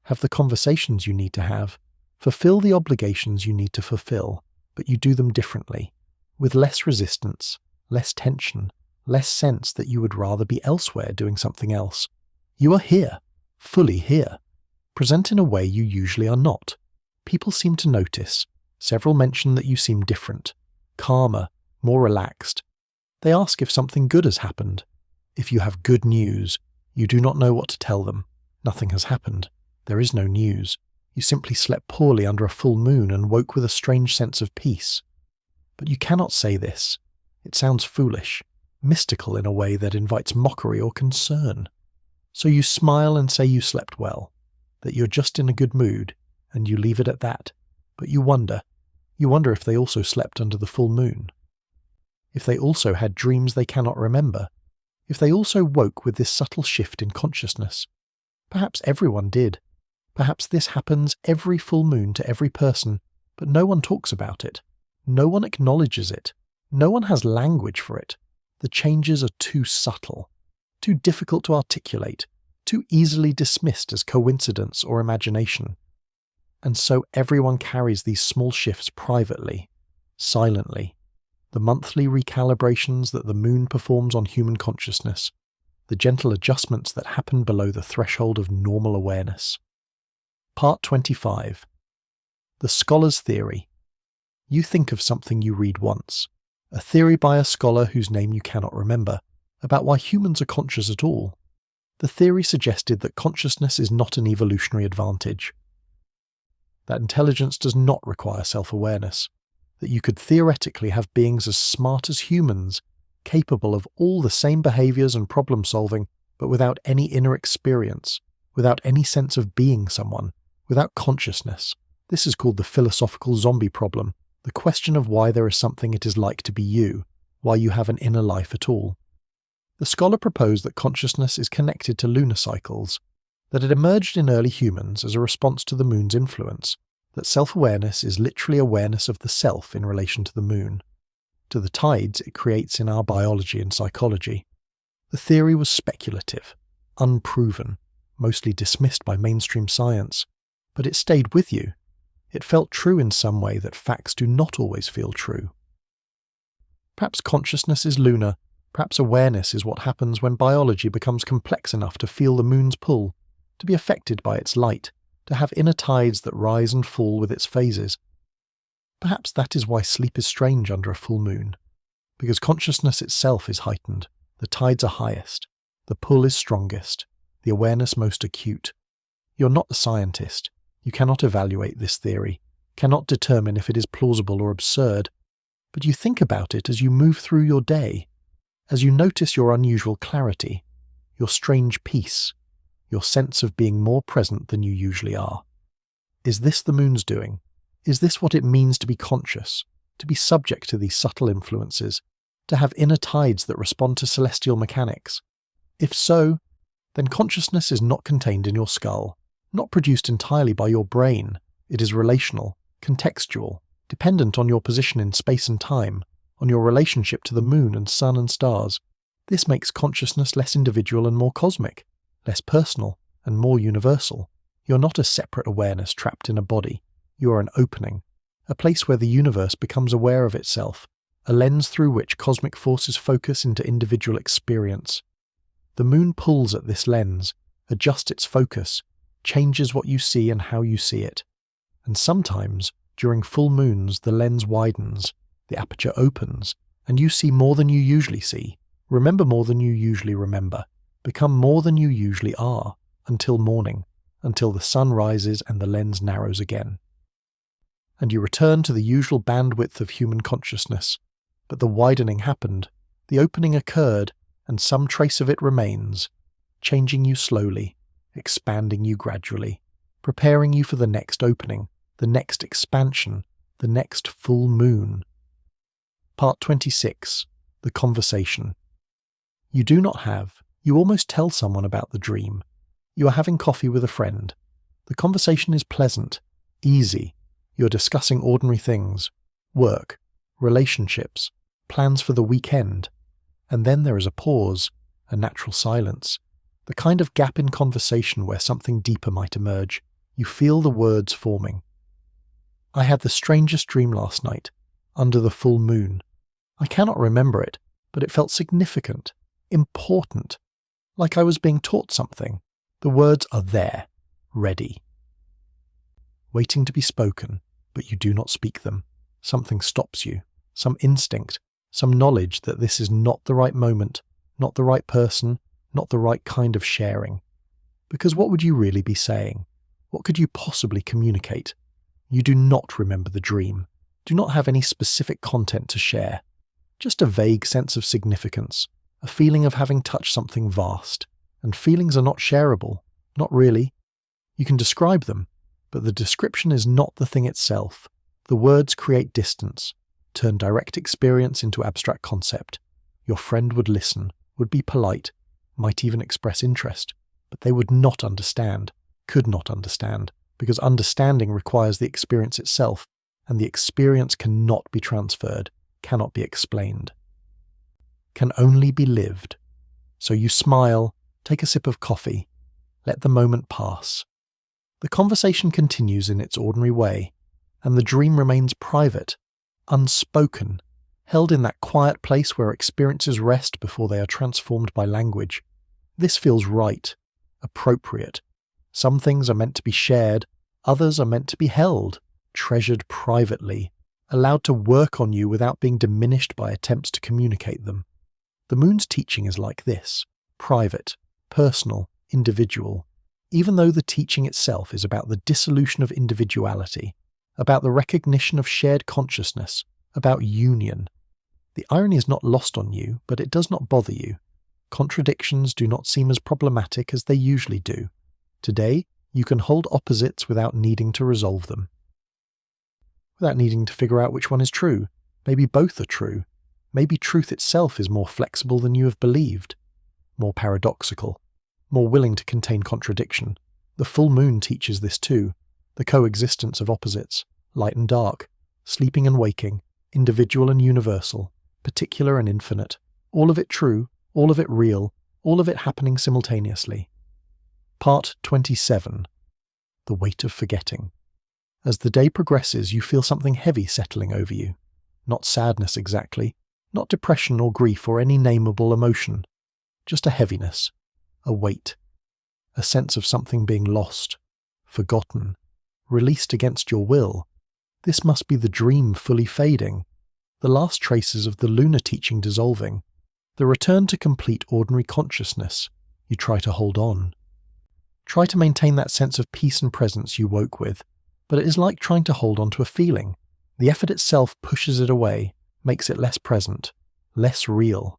have the conversations you need to have, fulfill the obligations you need to fulfill, but you do them differently, with less resistance, less tension, less sense that you would rather be elsewhere doing something else. You are here, fully here, present in a way you usually are not. People seem to notice. Several mention that you seem different, calmer, more relaxed. They ask if something good has happened. If you have good news, you do not know what to tell them. Nothing has happened. There is no news. You simply slept poorly under a full moon and woke with a strange sense of peace. But you cannot say this. It sounds foolish, mystical in a way that invites mockery or concern. So you smile and say you slept well, that you're just in a good mood, and you leave it at that. But you wonder if they also slept under the full moon. If they also had dreams they cannot remember. If they also woke with this subtle shift in consciousness. Perhaps everyone did. Perhaps this happens every full moon to every person, but no one talks about it. No one acknowledges it. No one has language for it. The changes are too subtle, too difficult to articulate, too easily dismissed as coincidence or imagination. And so everyone carries these small shifts privately, silently, the monthly recalibrations that the moon performs on human consciousness, the gentle adjustments that happen below the threshold of normal awareness. Part 25. The Scholar's Theory. You think of something you read once, a theory by a scholar whose name you cannot remember, about why humans are conscious at all. The theory suggested that consciousness is not an evolutionary advantage, that intelligence does not require self-awareness, that you could theoretically have beings as smart as humans, capable of all the same behaviors and problem-solving, but without any inner experience, without any sense of being someone, without consciousness. This is called the philosophical zombie problem, the question of why there is something it is like to be you, why you have an inner life at all. The scholar proposed that consciousness is connected to lunar cycles, that it emerged in early humans as a response to the moon's influence, that self-awareness is literally awareness of the self in relation to the moon, to the tides it creates in our biology and psychology. The theory was speculative, unproven, mostly dismissed by mainstream science, but it stayed with you. It felt true in some way that facts do not always feel true. Perhaps consciousness is lunar, perhaps awareness is what happens when biology becomes complex enough to feel the moon's pull, to be affected by its light, to have inner tides that rise and fall with its phases. Perhaps that is why sleep is strange under a full moon, because consciousness itself is heightened, the tides are highest, the pull is strongest, the awareness most acute. You're not a scientist. You cannot evaluate this theory, cannot determine if it is plausible or absurd, but you think about it as you move through your day, as you notice your unusual clarity, your strange peace, your sense of being more present than you usually are. Is this the moon's doing? Is this what it means to be conscious, to be subject to these subtle influences, to have inner tides that respond to celestial mechanics? If so, then consciousness is not contained in your skull, not produced entirely by your brain. It is relational, contextual, dependent on your position in space and time, on your relationship to the moon and sun and stars. This makes consciousness less individual and more cosmic, less personal and more universal. You're not a separate awareness trapped in a body. You are an opening, a place where the universe becomes aware of itself, a lens through which cosmic forces focus into individual experience. The moon pulls at this lens, adjusts its focus, changes what you see and how you see it. And sometimes, during full moons, the lens widens, the aperture opens, and you see more than you usually see, remember more than you usually remember, become more than you usually are, until morning, until the sun rises and the lens narrows again. And you return to the usual bandwidth of human consciousness, but the widening happened, the opening occurred, and some trace of it remains, changing you slowly, expanding you gradually, preparing you for the next opening, the next expansion, the next full moon. Part 26. The Conversation. You do not have, you almost tell someone about the dream. You are having coffee with a friend. The conversation is pleasant, easy. You are discussing ordinary things, work, relationships, plans for the weekend. And then there is a pause, a natural silence, the kind of gap in conversation where something deeper might emerge. You feel the words forming. I had the strangest dream last night, under the full moon. I cannot remember it, but it felt significant, important, like I was being taught something. The words are there, ready, waiting to be spoken, but you do not speak them. Something stops you, some instinct, some knowledge that this is not the right moment, not the right person, not the right kind of sharing. Because what would you really be saying? What could you possibly communicate? You do not remember the dream, do not have any specific content to share, just a vague sense of significance, a feeling of having touched something vast. And feelings are not shareable, not really. You can describe them, but the description is not the thing itself. The words create distance, turn direct experience into abstract concept. Your friend would listen, would be polite, might even express interest, but they would not understand, could not understand, because understanding requires the experience itself, and the experience cannot be transferred, cannot be explained, can only be lived. So you smile, take a sip of coffee, let the moment pass. The conversation continues in its ordinary way, and the dream remains private, unspoken, held in that quiet place where experiences rest before they are transformed by language. This feels right, appropriate. Some things are meant to be shared, others are meant to be held, treasured privately, allowed to work on you without being diminished by attempts to communicate them. The moon's teaching is like this: private, personal, individual, even though the teaching itself is about the dissolution of individuality, about the recognition of shared consciousness, about union. The irony is not lost on you, but it does not bother you. Contradictions do not seem as problematic as they usually do. Today, you can hold opposites without needing to resolve them. Without needing to figure out which one is true. Maybe both are true. Maybe truth itself is more flexible than you have believed, more paradoxical, more willing to contain contradiction. The full moon teaches this too, the coexistence of opposites, light and dark, sleeping and waking, individual and universal, particular and infinite, all of it true, all of it real, all of it happening simultaneously. Part 27. The Weight of Forgetting. As the day progresses, you feel something heavy settling over you. Not sadness exactly, not depression or grief or any nameable emotion. Just a heaviness, a weight, a sense of something being lost, forgotten, released against your will. This must be the dream fully fading, the last traces of the lunar teaching dissolving, the return to complete ordinary consciousness. You try to hold on. Try to maintain that sense of peace and presence you woke with, but it is like trying to hold on to a feeling. The effort itself pushes it away, makes it less present, less real.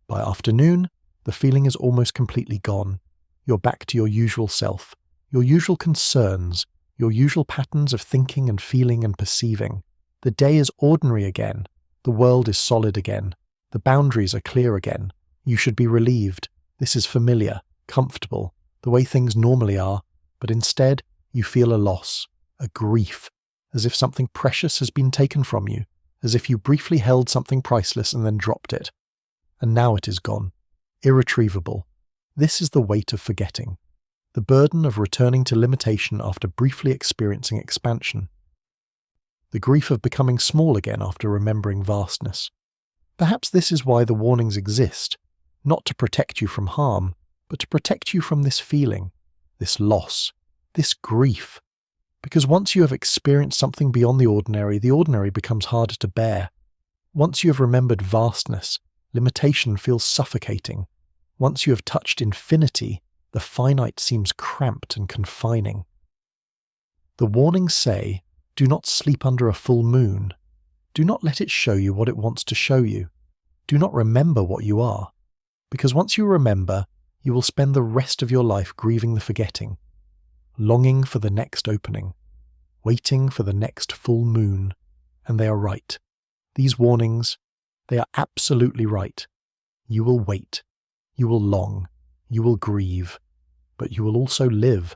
By afternoon, the feeling is almost completely gone. You're back to your usual self, your usual concerns, your usual patterns of thinking and feeling and perceiving. The day is ordinary again. The world is solid again. The boundaries are clear again. You should be relieved. This is familiar, comfortable, the way things normally are, but instead you feel a loss, a grief, as if something precious has been taken from you, as if you briefly held something priceless and then dropped it. And now it is gone. Irretrievable. This is the weight of forgetting, the burden of returning to limitation after briefly experiencing expansion, the grief of becoming small again after remembering vastness. Perhaps this is why the warnings exist, not to protect you from harm, but to protect you from this feeling, this loss, this grief. Because once you have experienced something beyond the ordinary becomes harder to bear. Once you have remembered vastness, limitation feels suffocating. Once you have touched infinity, the finite seems cramped and confining. The warnings say, do not sleep under a full moon. Do not let it show you what it wants to show you. Do not remember what you are. Because once you remember, you will spend the rest of your life grieving the forgetting, longing for the next opening, waiting for the next full moon. And they are right. These warnings, they are absolutely right. You will wait. You will long. You will grieve. But you will also live.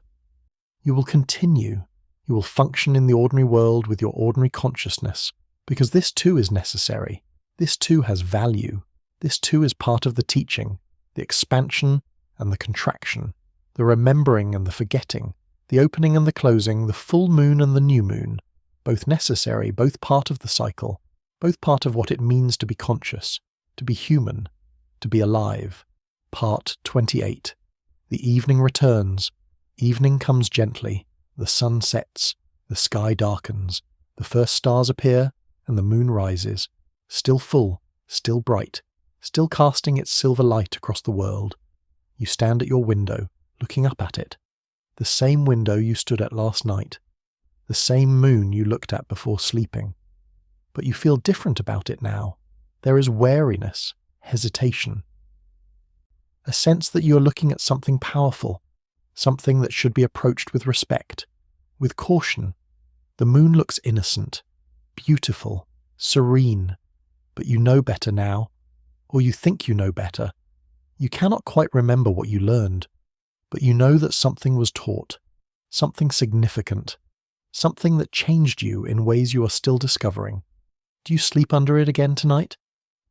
You will continue. You will function in the ordinary world with your ordinary consciousness, because this too is necessary. This too has value. This too is part of the teaching, the expansion and the contraction, the remembering and the forgetting, the opening and the closing, the full moon and the new moon, both necessary, both part of the cycle, both part of what it means to be conscious, to be human, to be alive. Part 28. The evening returns. Evening comes gently. The sun sets. The sky darkens. The first stars appear, and the moon rises, still full, still bright, still casting its silver light across the world. You stand at your window, looking up at it. The same window you stood at last night. The same moon you looked at before sleeping. But you feel different about it now. There is wariness, hesitation. A sense that you are looking at something powerful, something that should be approached with respect, with caution. The moon looks innocent, beautiful, serene, but you know better now, or you think you know better. You cannot quite remember what you learned, but you know that something was taught, something significant, something that changed you in ways you are still discovering. Do you sleep under it again tonight?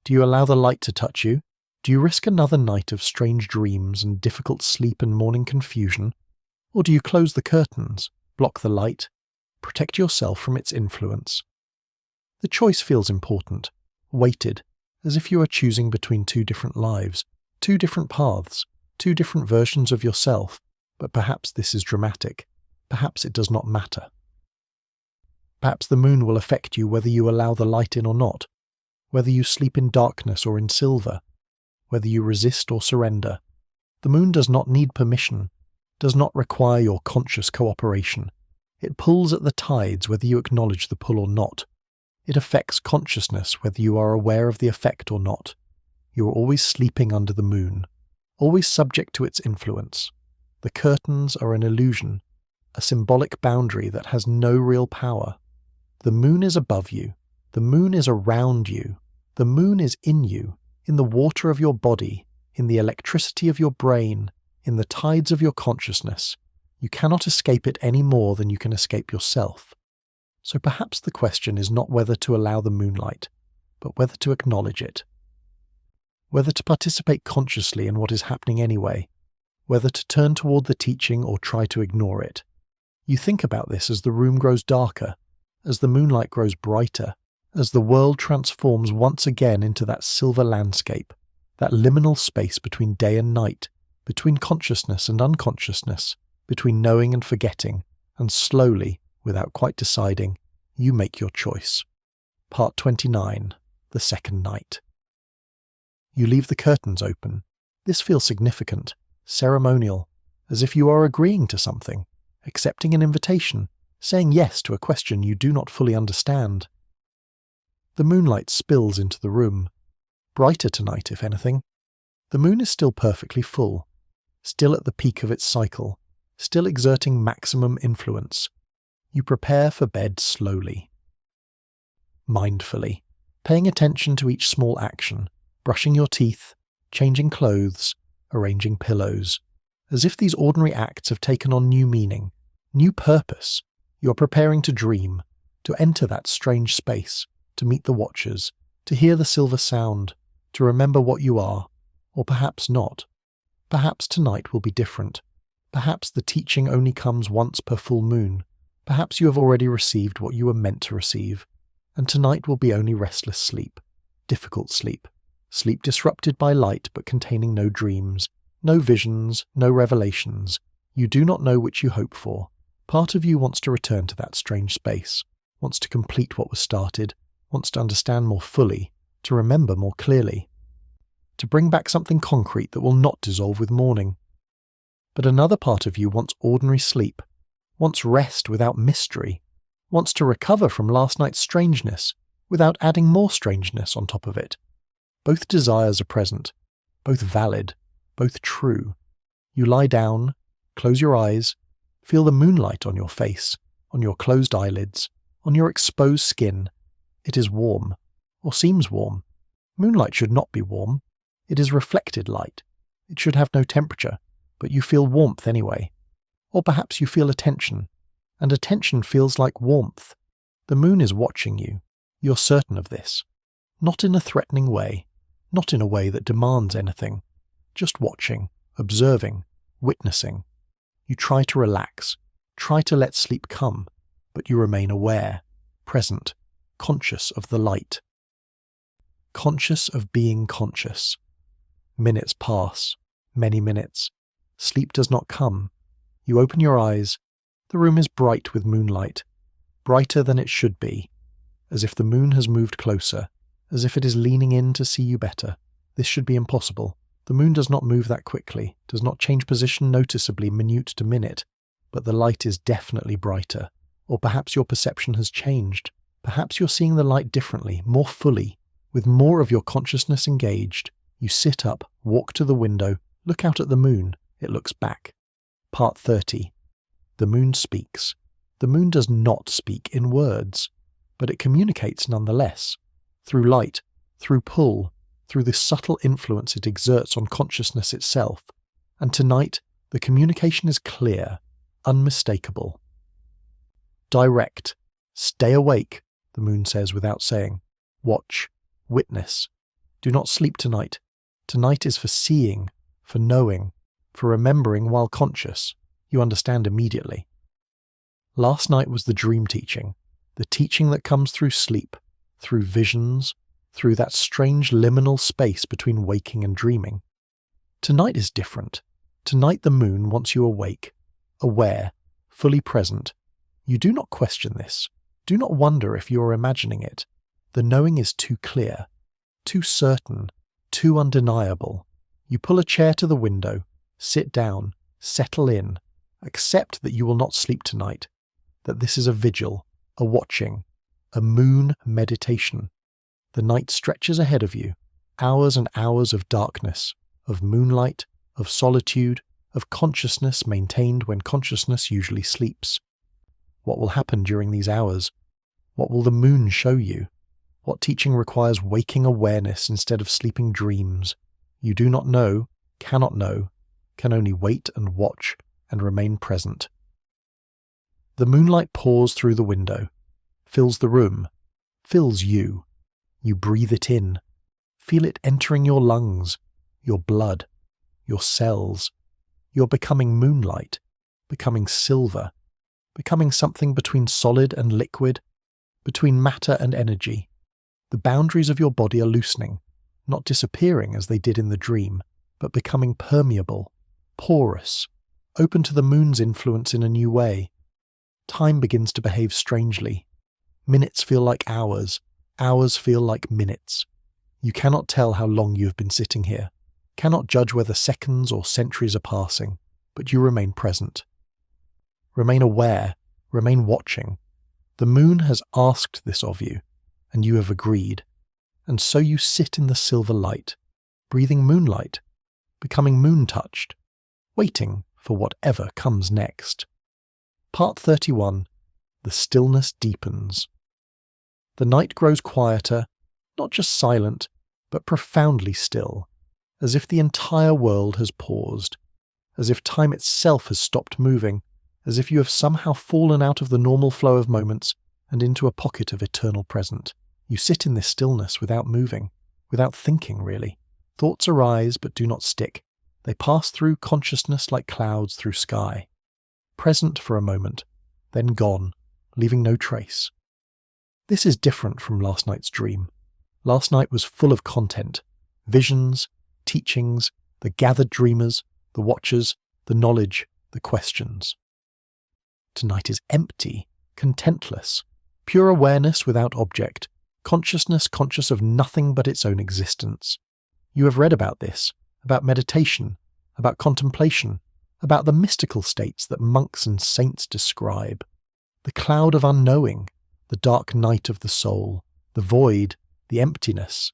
Do you allow the light to touch you? Do you risk another night of strange dreams and difficult sleep and morning confusion? Or do you close the curtains, block the light, protect yourself from its influence? The choice feels important, weighted, as if you are choosing between two different lives, two different paths, Two different versions of yourself, but perhaps this is dramatic. Perhaps it does not matter. Perhaps the moon will affect you whether you allow the light in or not, whether you sleep in darkness or in silver, whether you resist or surrender. The moon does not need permission, does not require your conscious cooperation. It pulls at the tides whether you acknowledge the pull or not. It affects consciousness whether you are aware of the effect or not. You are always sleeping under the moon, always subject to its influence. The curtains are an illusion, a symbolic boundary that has no real power. The moon is above you. The moon is around you. The moon is in you, in the water of your body, in the electricity of your brain, in the tides of your consciousness. You cannot escape it any more than you can escape yourself. So perhaps the question is not whether to allow the moonlight, but whether to acknowledge it. Whether to participate consciously in what is happening anyway, whether to turn toward the teaching or try to ignore it. You think about this as the room grows darker, as the moonlight grows brighter, as the world transforms once again into that silver landscape, that liminal space between day and night, between consciousness and unconsciousness, between knowing and forgetting, and slowly, without quite deciding, you make your choice. Part 29, The Second Night. You leave the curtains open. This feels significant, ceremonial, as if you are agreeing to something, accepting an invitation, saying yes to a question you do not fully understand. The moonlight spills into the room. Brighter tonight, if anything. The moon is still perfectly full, still at the peak of its cycle, still exerting maximum influence. You prepare for bed slowly. Mindfully, paying attention to each small action, brushing your teeth, changing clothes, arranging pillows, as if these ordinary acts have taken on new meaning, new purpose. You are preparing to dream, to enter that strange space, to meet the watchers, to hear the silver sound, to remember what you are, or perhaps not. Perhaps tonight will be different. Perhaps the teaching only comes once per full moon. Perhaps you have already received what you were meant to receive, and tonight will be only restless sleep, difficult sleep, sleep disrupted by light but containing no dreams, no visions, no revelations. You do not know which you hope for. Part of you wants to return to that strange space, wants to complete what was started, wants to understand more fully, to remember more clearly, to bring back something concrete that will not dissolve with morning. But another part of you wants ordinary sleep, wants rest without mystery, wants to recover from last night's strangeness without adding more strangeness on top of it. Both desires are present, both valid, both true. You lie down, close your eyes, feel the moonlight on your face, on your closed eyelids, on your exposed skin. It is warm, or seems warm. Moonlight should not be warm. It is reflected light. It should have no temperature, but you feel warmth anyway. Or perhaps you feel attention, and attention feels like warmth. The moon is watching you. You're certain of this. Not in a threatening way, not in a way that demands anything. Just watching, observing, witnessing. You try to relax, try to let sleep come, but you remain aware, present, conscious of the light. Conscious of being conscious. Minutes pass, many minutes. Sleep does not come. You open your eyes. The room is bright with moonlight, brighter than it should be, as if the moon has moved closer, as if it is leaning in to see you better. This should be impossible. The moon does not move that quickly, does not change position noticeably minute to minute, but the light is definitely brighter. Or perhaps your perception has changed. Perhaps you're seeing the light differently, more fully, with more of your consciousness engaged. You sit up, walk to the window, look out at the moon. It looks back. Part 30. The moon speaks. The moon does not speak in words, but it communicates nonetheless, through light, through pull, through the subtle influence it exerts on consciousness itself. And tonight, the communication is clear, unmistakable. Direct. Stay awake, the moon says without saying. Watch. Witness. Do not sleep tonight. Tonight is for seeing, for knowing, for remembering while conscious. You understand immediately. Last night was the dream teaching, the teaching that comes through sleep, through visions, through that strange liminal space between waking and dreaming. Tonight is different. Tonight the moon wants you awake, aware, fully present. You do not question this. Do not wonder if you are imagining it. The knowing is too clear, too certain, too undeniable. You pull a chair to the window, sit down, settle in, accept that you will not sleep tonight, that this is a vigil, a watching, a moon meditation. The night stretches ahead of you, hours and hours of darkness, of moonlight, of solitude, of consciousness maintained when consciousness usually sleeps. What will happen during these hours? What will the moon show you? What teaching requires waking awareness instead of sleeping dreams? You do not know, cannot know, can only wait and watch and remain present. The moonlight pours through the window, fills the room, fills you. You breathe it in, feel it entering your lungs, your blood, your cells. You're becoming moonlight, becoming silver, becoming something between solid and liquid, between matter and energy. The boundaries of your body are loosening, not disappearing as they did in the dream, but becoming permeable, porous, open to the moon's influence in a new way. Time begins to behave strangely. Minutes feel like hours, hours feel like minutes. You cannot tell how long you have been sitting here, cannot judge whether seconds or centuries are passing, but you remain present. Remain aware, remain watching. The moon has asked this of you, and you have agreed. And so you sit in the silver light, breathing moonlight, becoming moon-touched, waiting for whatever comes next. Part 31. The stillness deepens. The night grows quieter, not just silent, but profoundly still, as if the entire world has paused, as if time itself has stopped moving, as if you have somehow fallen out of the normal flow of moments and into a pocket of eternal present. You sit in this stillness without moving, without thinking really. Thoughts arise but do not stick. They pass through consciousness like clouds through sky. Present for a moment, then gone, leaving no trace. This is different from last night's dream. Last night was full of content, visions, teachings, the gathered dreamers, the watchers, the knowledge, the questions. Tonight is empty, contentless, pure awareness without object, consciousness conscious of nothing but its own existence. You have read about this, about meditation, about contemplation, about the mystical states that monks and saints describe. The cloud of unknowing, the dark night of the soul, the void, the emptiness.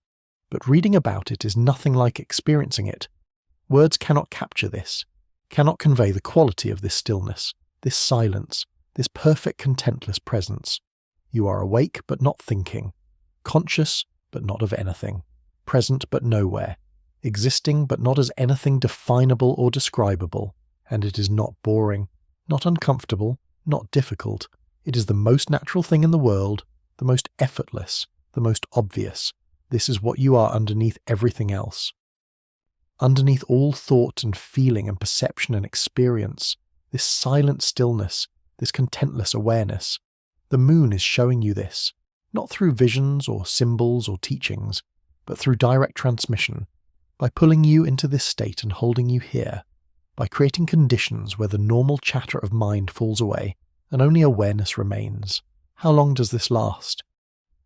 But reading about it is nothing like experiencing it. Words cannot capture this, cannot convey the quality of this stillness, this silence, this perfect contentless presence. You are awake but not thinking, conscious but not of anything, present but nowhere, existing but not as anything definable or describable, and it is not boring, not uncomfortable, not difficult. It is the most natural thing in the world, the most effortless, the most obvious. This is what you are underneath everything else. Underneath all thought and feeling and perception and experience, this silent stillness, this contentless awareness. The moon is showing you this, not through visions or symbols or teachings, but through direct transmission, by pulling you into this state and holding you here, by creating conditions where the normal chatter of mind falls away and only awareness remains. How long does this last?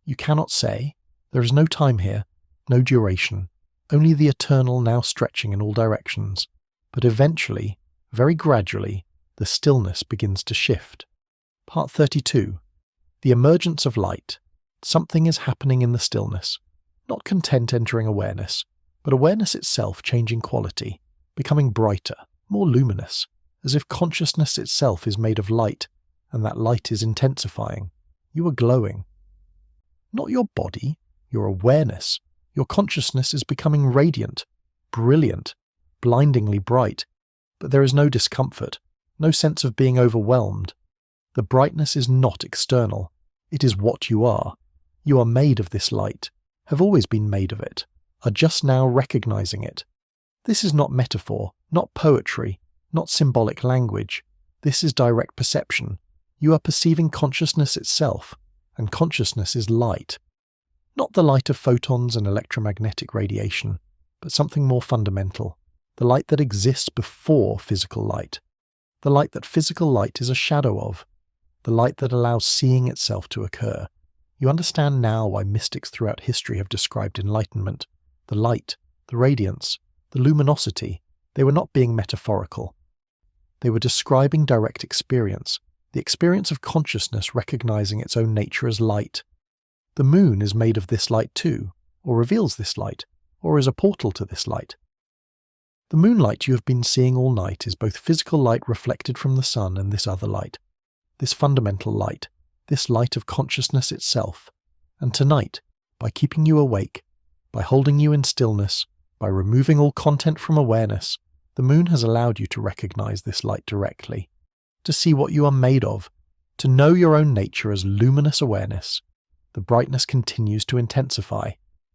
You cannot say. There is no time here, no duration, only the eternal now stretching in all directions. But eventually, very gradually, the stillness begins to shift. Part 32. The emergence of light. Something is happening in the stillness. Not content entering awareness, but awareness itself changing quality, becoming brighter, more luminous, as if consciousness itself is made of light, and that light is intensifying. You are glowing. Not your body, your awareness. Your consciousness is becoming radiant, brilliant, blindingly bright, but there is no discomfort, no sense of being overwhelmed. The brightness is not external. It is what you are. You are made of this light, have always been made of it, are just now recognizing it. This is not metaphor, not poetry, not symbolic language. This is direct perception. You are perceiving consciousness itself, and consciousness is light. Not the light of photons and electromagnetic radiation, but something more fundamental, the light that exists before physical light, the light that physical light is a shadow of, the light that allows seeing itself to occur. You understand now why mystics throughout history have described enlightenment. The light, the radiance, the luminosity, they were not being metaphorical. They were describing direct experience, the experience of consciousness recognizing its own nature as light. The moon is made of this light too, or reveals this light, or is a portal to this light. The moonlight you have been seeing all night is both physical light reflected from the sun and this other light, this fundamental light, this light of consciousness itself. And tonight, by keeping you awake, by holding you in stillness, by removing all content from awareness, the moon has allowed you to recognize this light directly, to see what you are made of, to know your own nature as luminous awareness. The brightness continues to intensify,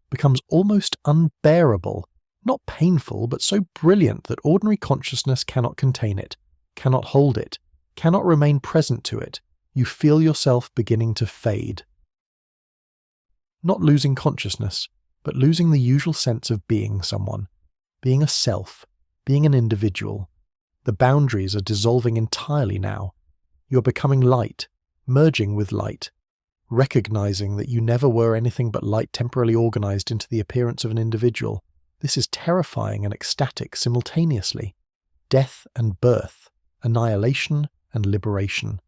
becomes almost unbearable, not painful, but so brilliant that ordinary consciousness cannot contain it, cannot hold it, cannot remain present to it. You feel yourself beginning to fade. Not losing consciousness, but losing the usual sense of being someone, being a self, being an individual. The boundaries are dissolving entirely now. You're becoming light, merging with light, recognizing that you never were anything but light temporarily organized into the appearance of an individual. This is terrifying and ecstatic simultaneously. Death and birth, annihilation and liberation,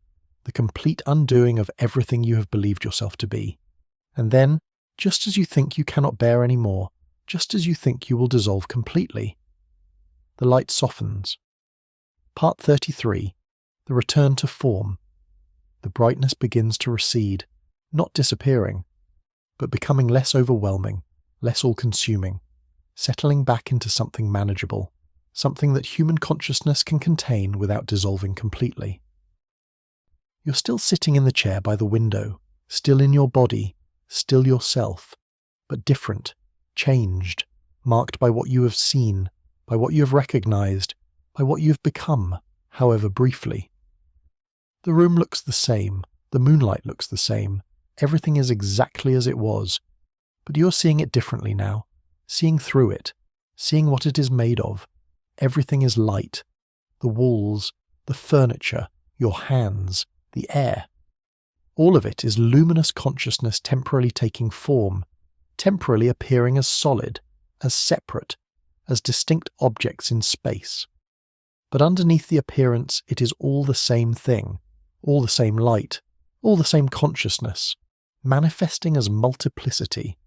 the complete undoing of everything you have believed yourself to be. And then, just as you think you cannot bear any more, just as you think you will dissolve completely, the light softens. Part 33. The return to form. The brightness begins to recede, not disappearing, but becoming less overwhelming, less all-consuming, settling back into something manageable, something that human consciousness can contain without dissolving completely. You're still sitting in the chair by the window, still in your body, still yourself, but different, changed, marked by what you have seen, by what you have recognized, by what you have become, however briefly. The room looks the same, the moonlight looks the same, everything is exactly as it was, but you're seeing it differently now, seeing through it, seeing what it is made of. Everything is light, the walls, the furniture, your hands, the air. All of it is luminous consciousness temporarily taking form, temporarily appearing as solid, as separate, as distinct objects in space. But underneath the appearance it is all the same thing, all the same light, all the same consciousness, manifesting as multiplicity,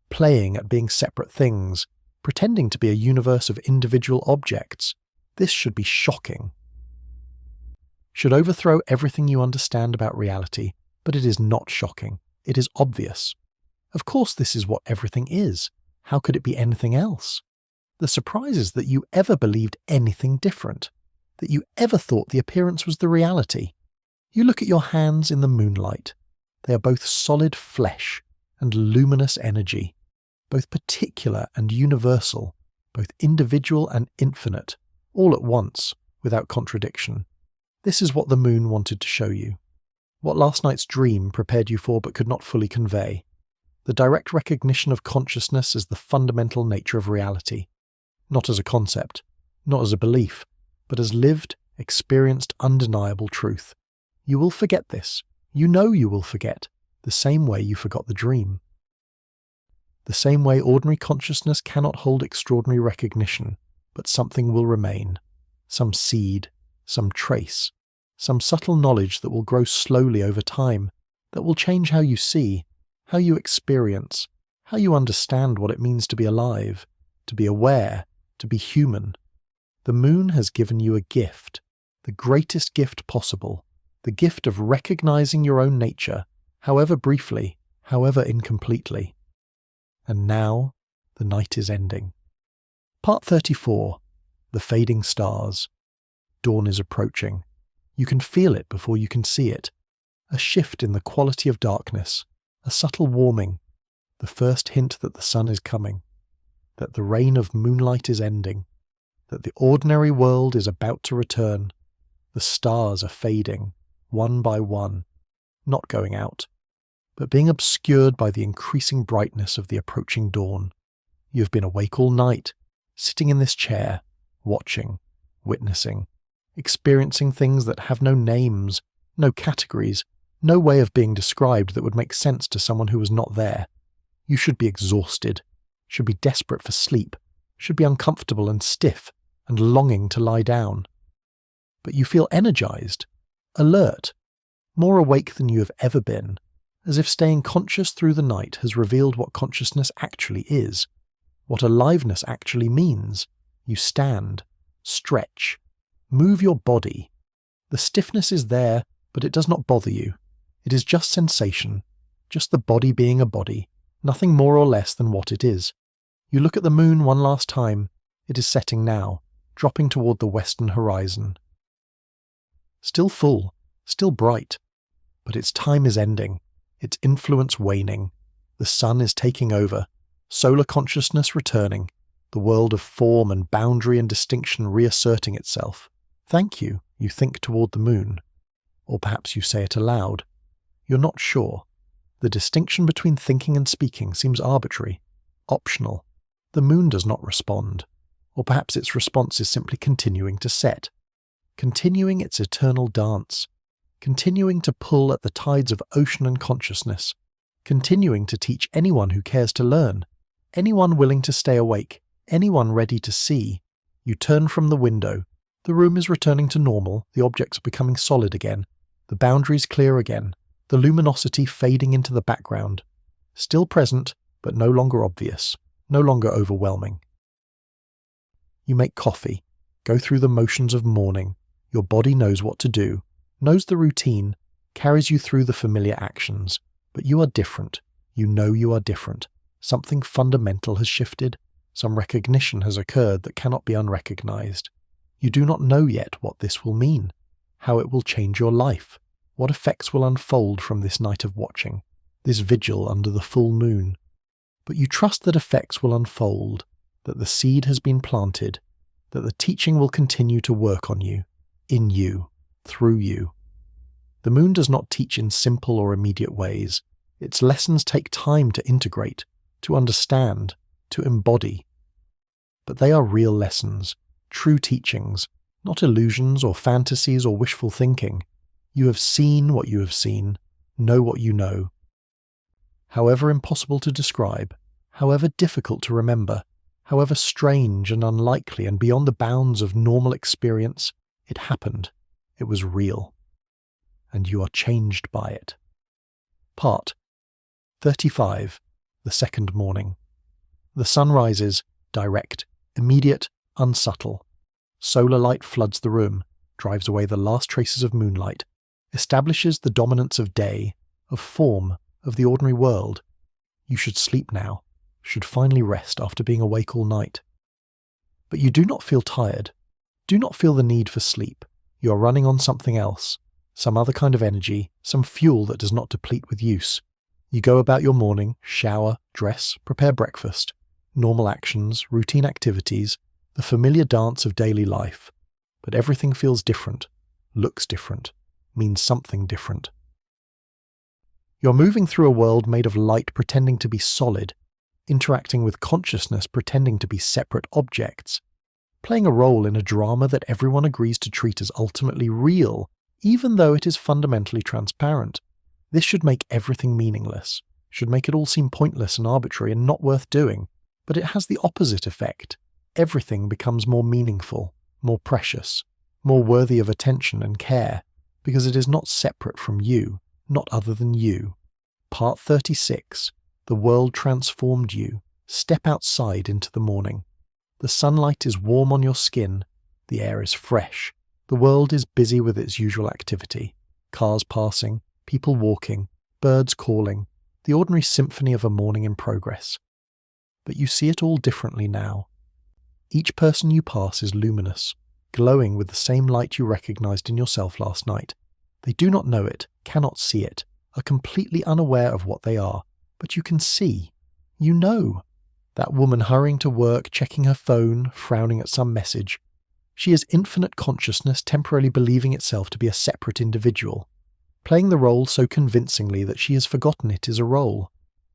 playing at being separate things, pretending to be a universe of individual objects. This should be shocking. Should overthrow everything you understand about reality, but it is not shocking. It is obvious. Of course this is what everything is. How could it be anything else? The surprise is that you ever believed anything different, that you ever thought the appearance was the reality. You look at your hands in the moonlight. They are both solid flesh and luminous energy, both particular and universal, both individual and infinite, all at once, without contradiction. This is what the moon wanted to show you. What last night's dream prepared you for but could not fully convey. The direct recognition of consciousness as the fundamental nature of reality. Not as a concept, not as a belief, but as lived, experienced, undeniable truth. You will forget this. You know you will forget, the same way you forgot the dream. The same way ordinary consciousness cannot hold extraordinary recognition, but something will remain. Some seed, some trace, some subtle knowledge that will grow slowly over time, that will change how you see, how you experience, how you understand what it means to be alive, to be aware, to be human. The moon has given you a gift, the greatest gift possible, the gift of recognizing your own nature, however briefly, however incompletely. And now, the night is ending. Part 34. The fading stars. Dawn is approaching. You can feel it before you can see it. A shift in the quality of darkness, a subtle warming, the first hint that the sun is coming, that the reign of moonlight is ending, that the ordinary world is about to return. The stars are fading, one by one, not going out, but being obscured by the increasing brightness of the approaching dawn. You have been awake all night, sitting in this chair, watching, witnessing, experiencing things that have no names, no categories, no way of being described that would make sense to someone who was not there. You should be exhausted, should be desperate for sleep, should be uncomfortable and stiff and longing to lie down. But you feel energized, alert, more awake than you have ever been, as if staying conscious through the night has revealed what consciousness actually is, what aliveness actually means. You stand, stretch, move your body. The stiffness is there, but it does not bother you. It is just sensation, just the body being a body, nothing more or less than what it is. You look at the moon one last time. It is setting now, dropping toward the western horizon. Still full, still bright, but its time is ending, its influence waning. The sun is taking over, solar consciousness returning, the world of form and boundary and distinction reasserting itself. Thank you, you think toward the moon. Or perhaps you say it aloud. You're not sure. The distinction between thinking and speaking seems arbitrary, optional. The moon does not respond. Or perhaps its response is simply continuing to set, continuing its eternal dance, continuing to pull at the tides of ocean and consciousness, continuing to teach anyone who cares to learn, anyone willing to stay awake, anyone ready to see. You turn from the window. The room is returning to normal, the objects are becoming solid again, the boundaries clear again, the luminosity fading into the background, still present but no longer obvious, no longer overwhelming. You make coffee, go through the motions of morning. Your body knows what to do, knows the routine, carries you through the familiar actions. But you are different. You know you are different. Something fundamental has shifted. Some recognition has occurred that cannot be unrecognized. You do not know yet what this will mean, how it will change your life, what effects will unfold from this night of watching, this vigil under the full moon. But you trust that effects will unfold, that the seed has been planted, that the teaching will continue to work on you, in you, through you. The moon does not teach in simple or immediate ways. Its lessons take time to integrate, to understand, to embody. But they are real lessons, true teachings, not illusions or fantasies or wishful thinking. You have seen what you have seen, know what you know. However impossible to describe, however difficult to remember, however strange and unlikely and beyond the bounds of normal experience, it happened. It was real. And you are changed by it. Part 35. The second morning. The sun rises, direct, immediate, unsubtle. Solar light floods the room, drives away the last traces of moonlight, establishes the dominance of day, of form, of the ordinary world. You should sleep now, should finally rest after being awake all night. But you do not feel tired, do not feel the need for sleep. You are running on something else, some other kind of energy, some fuel that does not deplete with use. You go about your morning, shower, dress, prepare breakfast, normal actions, routine activities, the familiar dance of daily life. But everything feels different, looks different, means something different. You're moving through a world made of light pretending to be solid, interacting with consciousness pretending to be separate objects, playing a role in a drama that everyone agrees to treat as ultimately real, even though it is fundamentally transparent. This should make everything meaningless, should make it all seem pointless and arbitrary and not worth doing. But it has the opposite effect. Everything becomes more meaningful, more precious, more worthy of attention and care, because it is not separate from you, not other than you. Part 36. The world transformed you. Step outside into the morning. The sunlight is warm on your skin. The air is fresh. The world is busy with its usual activity. Cars passing, people walking, birds calling, the ordinary symphony of a morning in progress. But you see it all differently now. Each person you pass is luminous, glowing with the same light you recognized in yourself last night. They do not know it, cannot see it, are completely unaware of what they are, but you can see. You know. That woman hurrying to work, checking her phone, frowning at some message. She is infinite consciousness temporarily believing itself to be a separate individual, playing the role so convincingly that she has forgotten it is a role.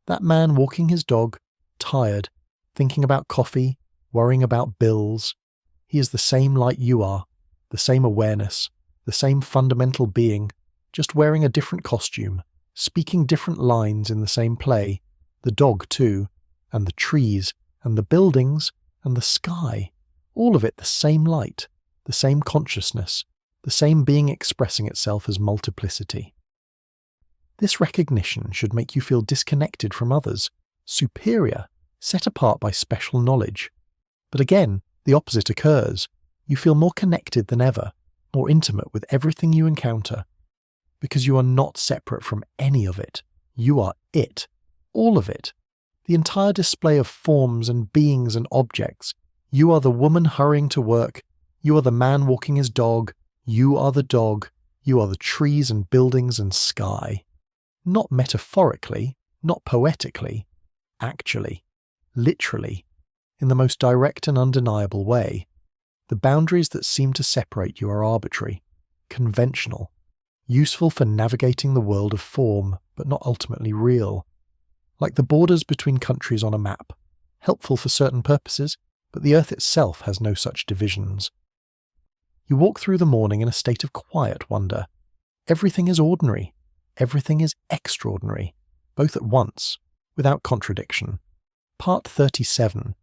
That man walking his dog, tired, thinking about coffee, worrying about bills. He is the same light you are, the same awareness, the same fundamental being, just wearing a different costume, speaking different lines in the same play, the dog too, and the trees, and the buildings, and the sky, all of it the same light, the same consciousness, the same being expressing itself as multiplicity. This recognition should make you feel disconnected from others, superior, set apart by special knowledge. But again, the opposite occurs. You feel more connected than ever, more intimate with everything you encounter, because you are not separate from any of it. You are it, all of it. The entire display of forms and beings and objects. You are the woman hurrying to work. You are the man walking his dog. You are the dog. You are the trees and buildings and sky. Not metaphorically, not poetically, actually, literally, in the most direct and undeniable way. The boundaries that seem to separate you are arbitrary, conventional, useful for navigating the world of form, but not ultimately real. Like the borders between countries on a map, helpful for certain purposes, but the earth itself has no such divisions. You walk through the morning in a state of quiet wonder. Everything is ordinary. Everything is extraordinary, both at once, without contradiction. Part 37.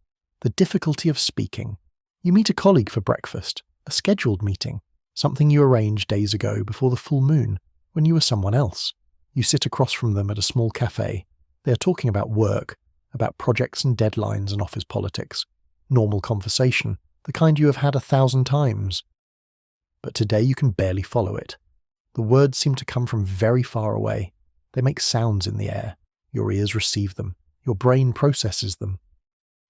The difficulty of speaking. You meet a colleague for breakfast, a scheduled meeting, something you arranged days ago before the full moon, when you were someone else. You sit across from them at a small cafe. They are talking about work, about projects and deadlines and office politics. Normal conversation, the kind you have had 1,000 times. But today you can barely follow it. The words seem to come from very far away. They make sounds in the air. Your ears receive them. Your brain processes them.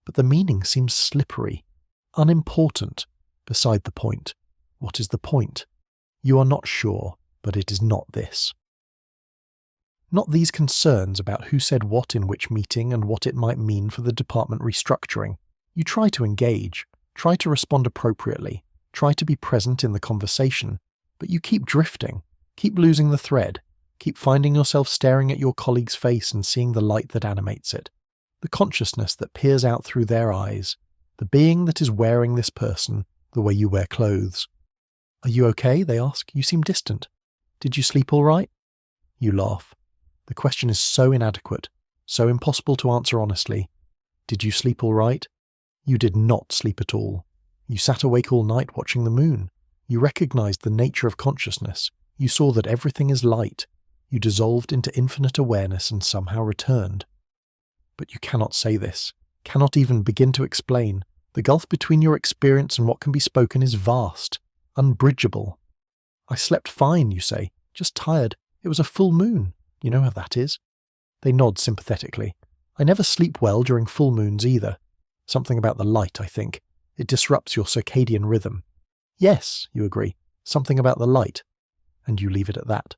But the meaning seems slippery, unimportant, beside the point. What is the point? You are not sure, but it is not this. Not these concerns about who said what in which meeting and what it might mean for the department restructuring. You try to engage, try to respond appropriately, try to be present in the conversation, but you keep drifting, keep losing the thread, keep finding yourself staring at your colleague's face and seeing the light that animates it, the consciousness that peers out through their eyes, the being that is wearing this person the way you wear clothes. Are you okay? They ask. You seem distant. Did you sleep all right? You laugh. The question is so inadequate, so impossible to answer honestly. Did you sleep all right? You did not sleep at all. You sat awake all night watching the moon. You recognized the nature of consciousness. You saw that everything is light. You dissolved into infinite awareness and somehow returned. But you cannot say this, cannot even begin to explain. The gulf between your experience and what can be spoken is vast, unbridgeable. I slept fine, you say, just tired. It was a full moon. You know how that is. They nod sympathetically. I never sleep well during full moons either. Something about the light, I think. It disrupts your circadian rhythm. Yes, you agree. Something about the light. And you leave it at that.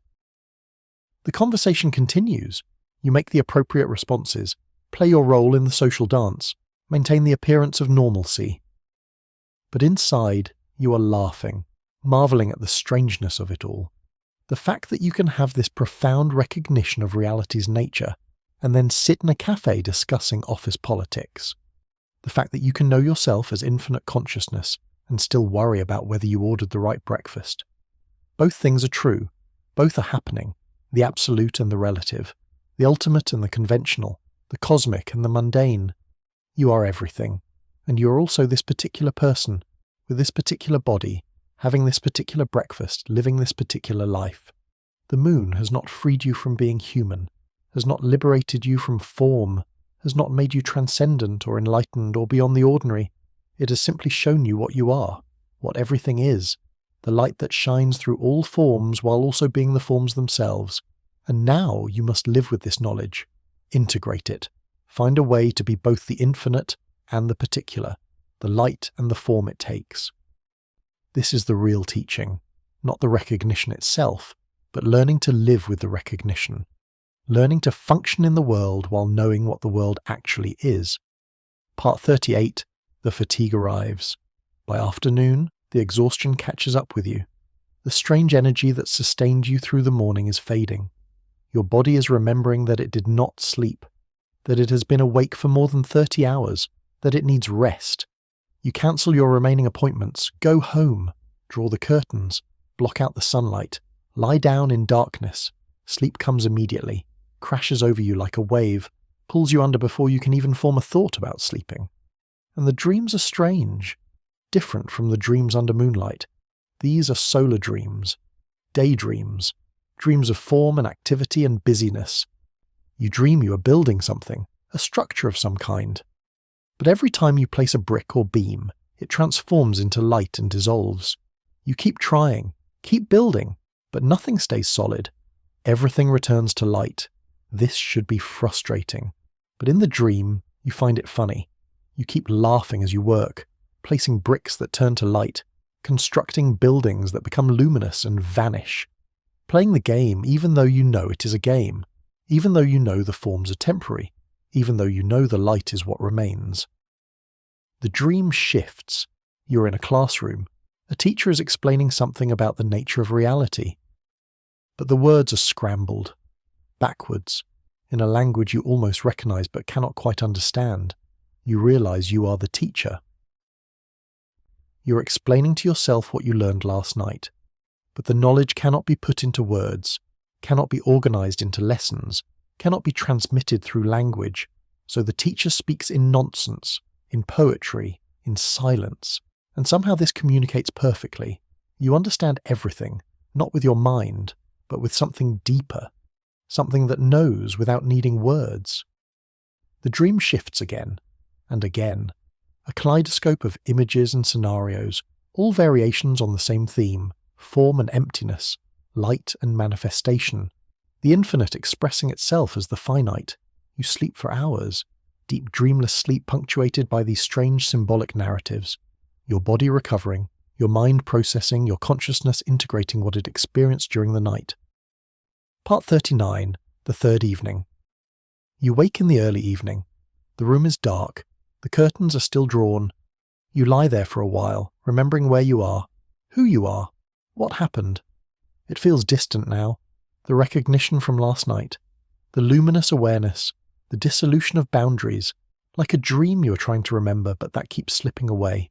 The conversation continues. You make the appropriate responses, play your role in the social dance, maintain the appearance of normalcy. But inside, you are laughing, marveling at the strangeness of it all. The fact that you can have this profound recognition of reality's nature and then sit in a cafe discussing office politics. The fact that you can know yourself as infinite consciousness and still worry about whether you ordered the right breakfast. Both things are true. Both are happening. The absolute and the relative. The ultimate and the conventional. The cosmic and the mundane. You are everything. And you are also this particular person, with this particular body, having this particular breakfast, living this particular life. The moon has not freed you from being human, has not liberated you from form, has not made you transcendent or enlightened or beyond the ordinary. It has simply shown you what you are, what everything is, the light that shines through all forms while also being the forms themselves. And now you must live with this knowledge, integrate it, find a way to be both the infinite and the particular, the light and the form it takes. This is the real teaching, not the recognition itself, but learning to live with the recognition, learning to function in the world while knowing what the world actually is. Part 38, the fatigue arrives. By afternoon, the exhaustion catches up with you. The strange energy that sustained you through the morning is fading. Your body is remembering that it did not sleep, that it has been awake for more than 30 hours, that it needs rest. You cancel your remaining appointments, go home, draw the curtains, block out the sunlight, lie down in darkness. Sleep comes immediately, crashes over you like a wave, pulls you under before you can even form a thought about sleeping. And the dreams are strange, different from the dreams under moonlight. These are solar dreams, daydreams, dreams of form and activity and busyness. You dream you are building something, a structure of some kind. But every time you place a brick or beam, it transforms into light and dissolves. You keep trying, keep building, but nothing stays solid. Everything returns to light. This should be frustrating. But in the dream, you find it funny. You keep laughing as you work, placing bricks that turn to light, constructing buildings that become luminous and vanish. Playing the game even though you know it is a game, even though you know the forms are temporary, even though you know the light is what remains. The dream shifts. You're in a classroom. A teacher is explaining something about the nature of reality. But the words are scrambled, backwards, in a language you almost recognize but cannot quite understand. You realize you are the teacher. You're explaining to yourself what you learned last night, but the knowledge cannot be put into words, cannot be organized into lessons, cannot be transmitted through language, so the teacher speaks in nonsense, in poetry, in silence, and somehow this communicates perfectly. You understand everything, not with your mind, but with something deeper, something that knows without needing words. The dream shifts again, and again, a kaleidoscope of images and scenarios, all variations on the same theme, form and emptiness, light and manifestation, the infinite expressing itself as the finite. You sleep for hours, deep dreamless sleep punctuated by these strange symbolic narratives, your body recovering, your mind processing, your consciousness integrating what it experienced during the night. Part 39, the third evening. You wake in the early evening. The room is dark. The curtains are still drawn. You lie there for a while, remembering where you are, who you are, what happened. It feels distant now. The recognition from last night, the luminous awareness, the dissolution of boundaries, like a dream you are trying to remember but that keeps slipping away.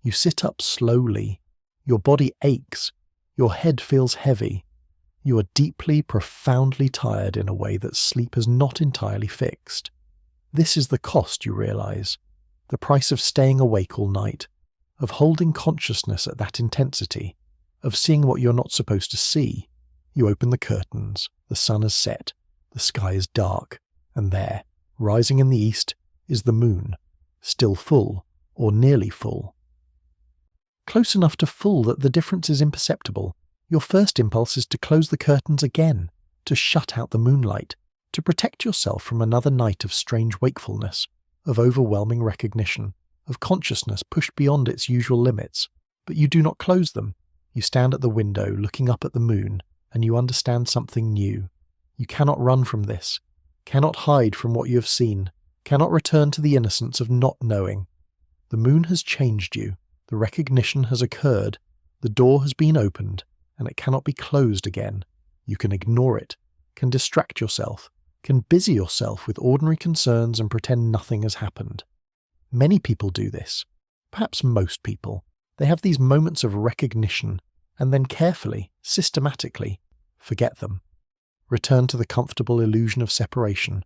You sit up slowly. Your body aches. Your head feels heavy. You are deeply, profoundly tired in a way that sleep has not entirely fixed. This is the cost, you realize. The price of staying awake all night, of holding consciousness at that intensity, of seeing what you're not supposed to see. You open the curtains, the sun has set, the sky is dark, and there, rising in the east, is the moon, still full, or nearly full. Close enough to full that the difference is imperceptible. Your first impulse is to close the curtains again, to shut out the moonlight, to protect yourself from another night of strange wakefulness, of overwhelming recognition, of consciousness pushed beyond its usual limits. But you do not close them. You stand at the window looking up at the moon, and you understand something new. You cannot run from this, cannot hide from what you have seen, cannot return to the innocence of not knowing. The moon has changed you, the recognition has occurred, the door has been opened, and it cannot be closed again. You can ignore it, can distract yourself, can busy yourself with ordinary concerns and pretend nothing has happened. Many people do this, perhaps most people. They have these moments of recognition, and then carefully, systematically, forget them. Return to the comfortable illusion of separation,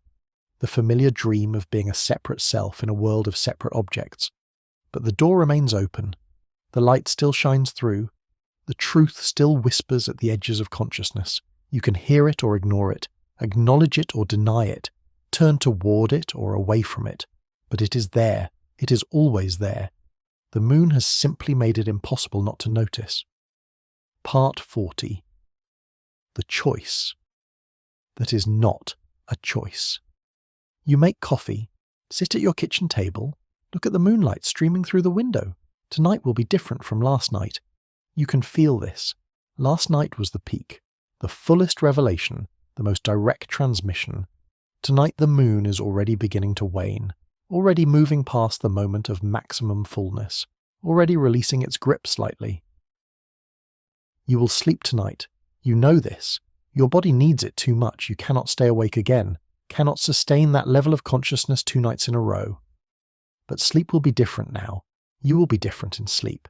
the familiar dream of being a separate self in a world of separate objects. But the door remains open, the light still shines through, the truth still whispers at the edges of consciousness. You can hear it or ignore it, acknowledge it or deny it, turn toward it or away from it, but it is there, it is always there. The moon has simply made it impossible not to notice. Part 40. The choice. That is not a choice. You make coffee, sit at your kitchen table, look at the moonlight streaming through the window. Tonight will be different from last night. You can feel this. Last night was the peak, the fullest revelation, the most direct transmission. Tonight the moon is already beginning to wane, already moving past the moment of maximum fullness, already releasing its grip slightly. You will sleep tonight. You know this. Your body needs it too much. You cannot stay awake again, cannot sustain that level of consciousness 2 nights in a row. But sleep will be different now. You will be different in sleep.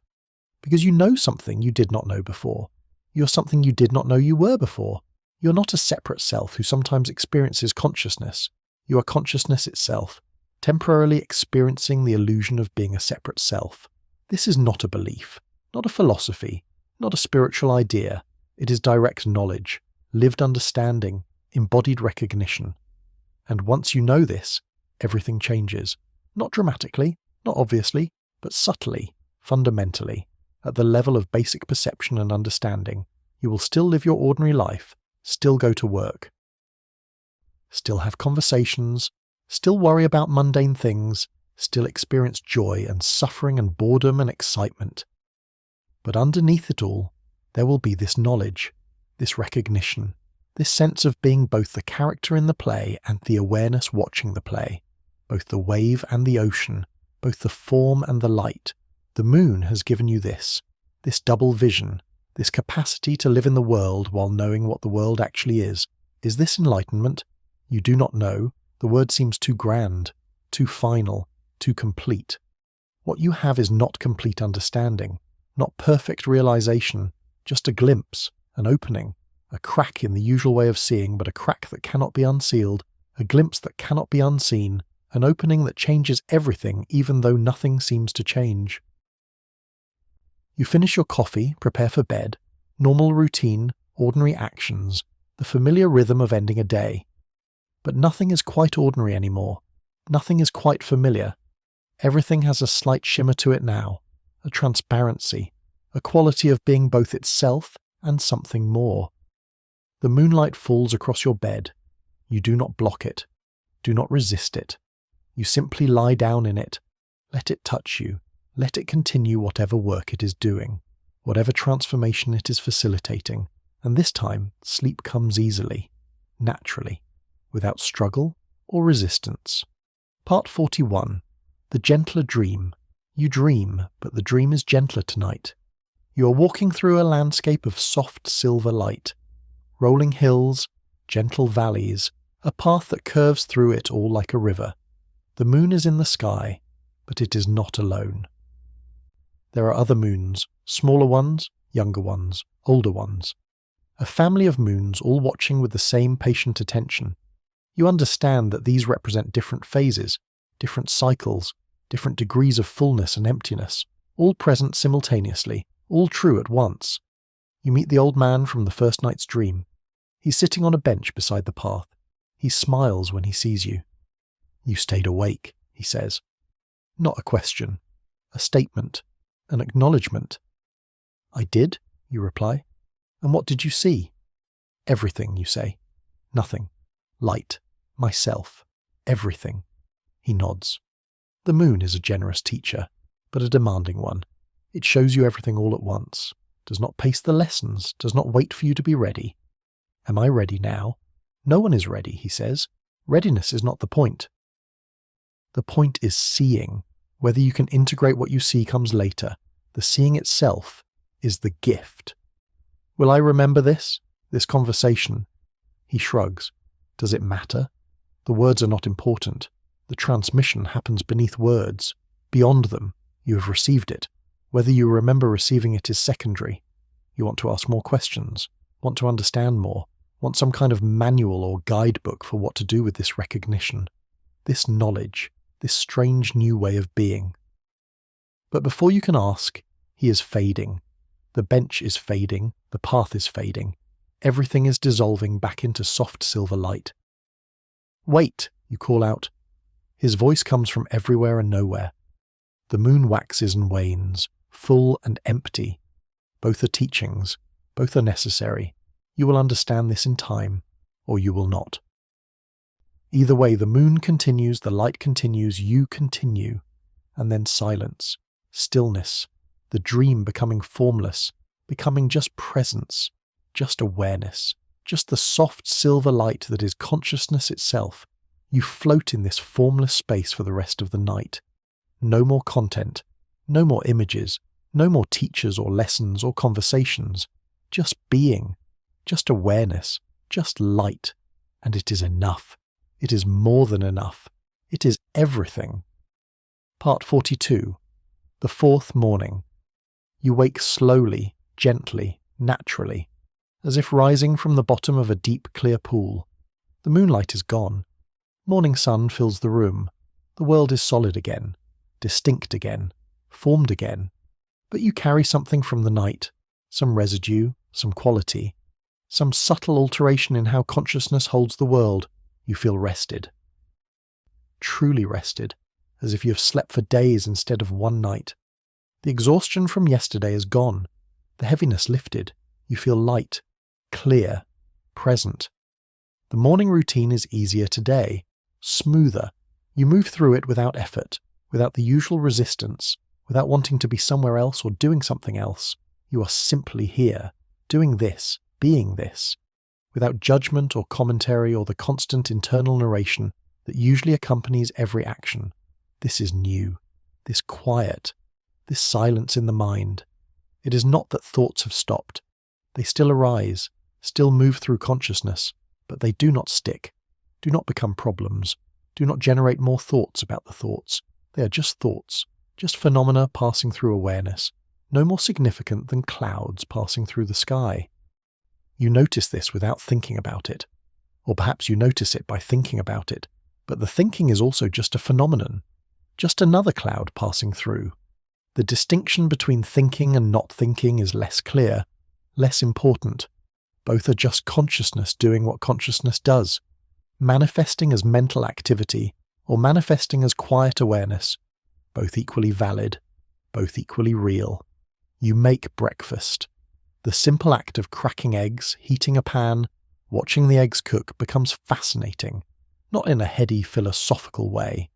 Because you know something you did not know before. You're something you did not know you were before. You're not a separate self who sometimes experiences consciousness. You are consciousness itself, temporarily experiencing the illusion of being a separate self. This is not a belief, not a philosophy, not a spiritual idea. It is direct knowledge, lived understanding, embodied recognition. And once you know this, everything changes. Not dramatically, not obviously, but subtly, fundamentally. At the level of basic perception and understanding, you will still live your ordinary life, still go to work, still have conversations, still worry about mundane things, still experience joy and suffering and boredom and excitement. But underneath it all, there will be this knowledge, this recognition, this sense of being both the character in the play and the awareness watching the play, both the wave and the ocean, both the form and the light. The moon has given you this double vision, this capacity to live in the world while knowing what the world actually is. Is this enlightenment? You do not know. The word seems too grand, too final, too complete. What you have is not complete understanding, not perfect realization, just a glimpse, an opening, a crack in the usual way of seeing, but a crack that cannot be unsealed, a glimpse that cannot be unseen, an opening that changes everything even though nothing seems to change. You finish your coffee, prepare for bed, normal routine, ordinary actions, the familiar rhythm of ending a day. But nothing is quite ordinary anymore. Nothing is quite familiar. Everything has a slight shimmer to it now, a transparency, a quality of being both itself and something more. The moonlight falls across your bed. You do not block it. Do not resist it. You simply lie down in it. Let it touch you. Let it continue whatever work it is doing, whatever transformation it is facilitating. And this time, sleep comes easily, naturally, without struggle or resistance. Part 41. The Gentler Dream. You dream, but the dream is gentler tonight. You are walking through a landscape of soft silver light. Rolling hills, gentle valleys, a path that curves through it all like a river. The moon is in the sky, but it is not alone. There are other moons, smaller ones, younger ones, older ones. A family of moons all watching with the same patient attention. You understand that these represent different phases, different cycles, different degrees of fullness and emptiness, all present simultaneously, all true at once. You meet the old man from the first night's dream. He's sitting on a bench beside the path. He smiles when he sees you. You stayed awake, he says. Not a question, a statement, an acknowledgement. I did, you reply. And what did you see? Everything, you say. Nothing. Light. Myself. Everything. He nods. The moon is a generous teacher, but a demanding one. It shows you everything all at once, does not pace the lessons, does not wait for you to be ready. Am I ready now? No one is ready, he says. Readiness is not the point. The point is seeing. Whether you can integrate what you see comes later. The seeing itself is the gift. Will I remember this conversation? He shrugs. Does it matter? The words are not important. The transmission happens beneath words. Beyond them, you have received it. Whether you remember receiving it is secondary. You want to ask more questions, want to understand more, want some kind of manual or guidebook for what to do with this recognition, this knowledge, this strange new way of being. But before you can ask, he is fading. The bench is fading, the path is fading. Everything is dissolving back into soft silver light. Wait, you call out. His voice comes from everywhere and nowhere. The moon waxes and wanes, full and empty. Both are teachings, both are necessary. You will understand this in time, or you will not. Either way, the moon continues, the light continues, you continue, and then silence, stillness, the dream becoming formless, becoming just presence, just awareness, just the soft silver light that is consciousness itself. You float in this formless space for the rest of the night. No more content, no more images, no more teachers or lessons or conversations, just being, just awareness, just light, and it is enough. It is more than enough. It is everything. Part 42. The fourth morning. You wake slowly, gently, naturally, as if rising from the bottom of a deep, clear pool. The moonlight is gone. Morning sun fills the room. The world is solid again, distinct again, formed again. But you carry something from the night, some residue, some quality, some subtle alteration in how consciousness holds the world. You feel rested. Truly rested, as if you have slept for days instead of one night. The exhaustion from yesterday is gone. The heaviness lifted. You feel light, clear, present. The morning routine is easier today, smoother. You move through it without effort, without the usual resistance, without wanting to be somewhere else or doing something else. You are simply here, doing this, being this, without judgment or commentary or the constant internal narration that usually accompanies every action. This is new, this quiet, this silence in the mind. It is not that thoughts have stopped. They still arise, still move through consciousness, but they do not stick, do not become problems, do not generate more thoughts about the thoughts. They are just thoughts, just phenomena passing through awareness, no more significant than clouds passing through the sky. You notice this without thinking about it, or perhaps you notice it by thinking about it, but the thinking is also just a phenomenon, just another cloud passing through. The distinction between thinking and not thinking is less clear, less important. Both are just consciousness doing what consciousness does, manifesting as mental activity or manifesting as quiet awareness, both equally valid, both equally real. You make breakfast. The simple act of cracking eggs, heating a pan, watching the eggs cook becomes fascinating, not in a heady philosophical way,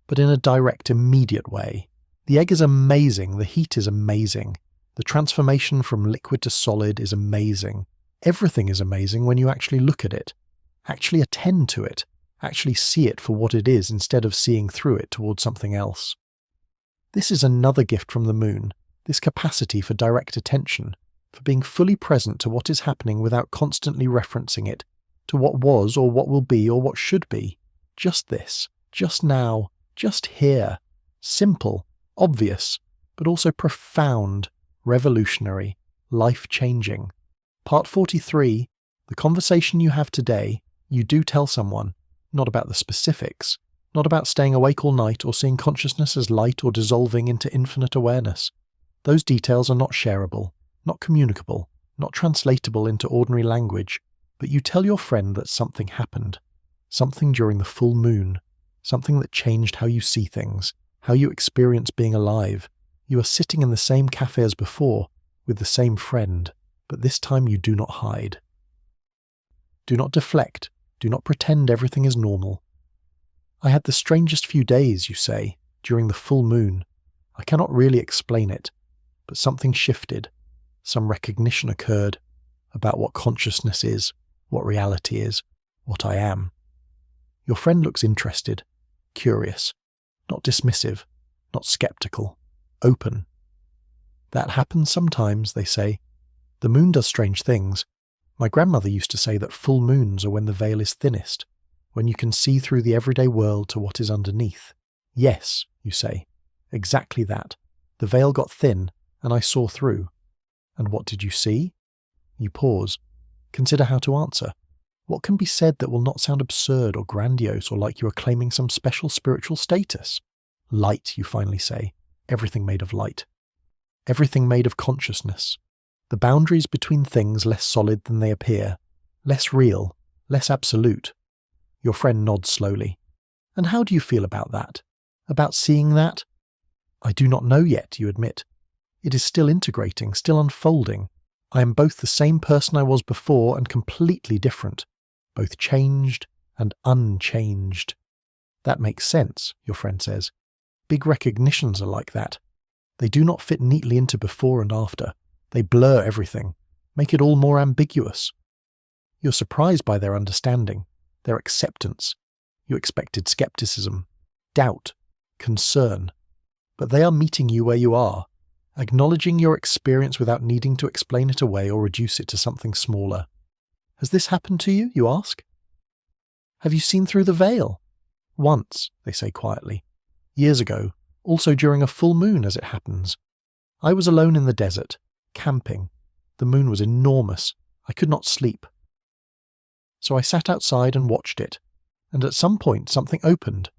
but in a direct, immediate way. The egg is amazing, the heat is amazing, the transformation from liquid to solid is amazing. Everything is amazing when you actually look at it, actually attend to it, actually see it for what it is instead of seeing through it towards something else. This is another gift from the moon, this capacity for direct attention, for being fully present to what is happening without constantly referencing it, to what was or what will be or what should be. Just this, just now, just here. Simple, obvious, but also profound, revolutionary, life-changing. Part 43, the conversation you have today, you do tell someone, not about the specifics, not about staying awake all night or seeing consciousness as light or dissolving into infinite awareness. Those details are not shareable, not communicable, not translatable into ordinary language, but you tell your friend that something happened, something during the full moon, something that changed how you see things, how you experience being alive. You are sitting in the same cafe as before, with the same friend, but this time you do not hide. Do not deflect, do not pretend everything is normal. I had the strangest few days, you say, during the full moon. I cannot really explain it, but something shifted. Some recognition occurred about what consciousness is, what reality is, what I am. Your friend looks interested, curious, not dismissive, not skeptical, open. That happens sometimes, they say. The moon does strange things. My grandmother used to say that full moons are when the veil is thinnest, when you can see through the everyday world to what is underneath. Yes, you say, exactly that. The veil got thin, and I saw through. And what did you see? You pause. Consider how to answer. What can be said that will not sound absurd or grandiose or like you are claiming some special spiritual status? Light, you finally say. Everything made of light. Everything made of consciousness. The boundaries between things less solid than they appear, less real, less absolute. Your friend nods slowly. And how do you feel about that? About seeing that? I do not know yet, you admit. It is still integrating, still unfolding. I am both the same person I was before and completely different, both changed and unchanged. That makes sense, your friend says. Big recognitions are like that. They do not fit neatly into before and after. They blur everything, make it all more ambiguous. You're surprised by their understanding, their acceptance. You expected skepticism, doubt, concern. But they are meeting you where you are, acknowledging your experience without needing to explain it away or reduce it to something smaller. Has this happened to you, you ask? Have you seen through the veil? Once, they say quietly. Years ago, Also during a full moon as it happens. I was alone in the desert, camping. The moon was enormous. I could not sleep. So I sat outside and watched it, and at some point something opened.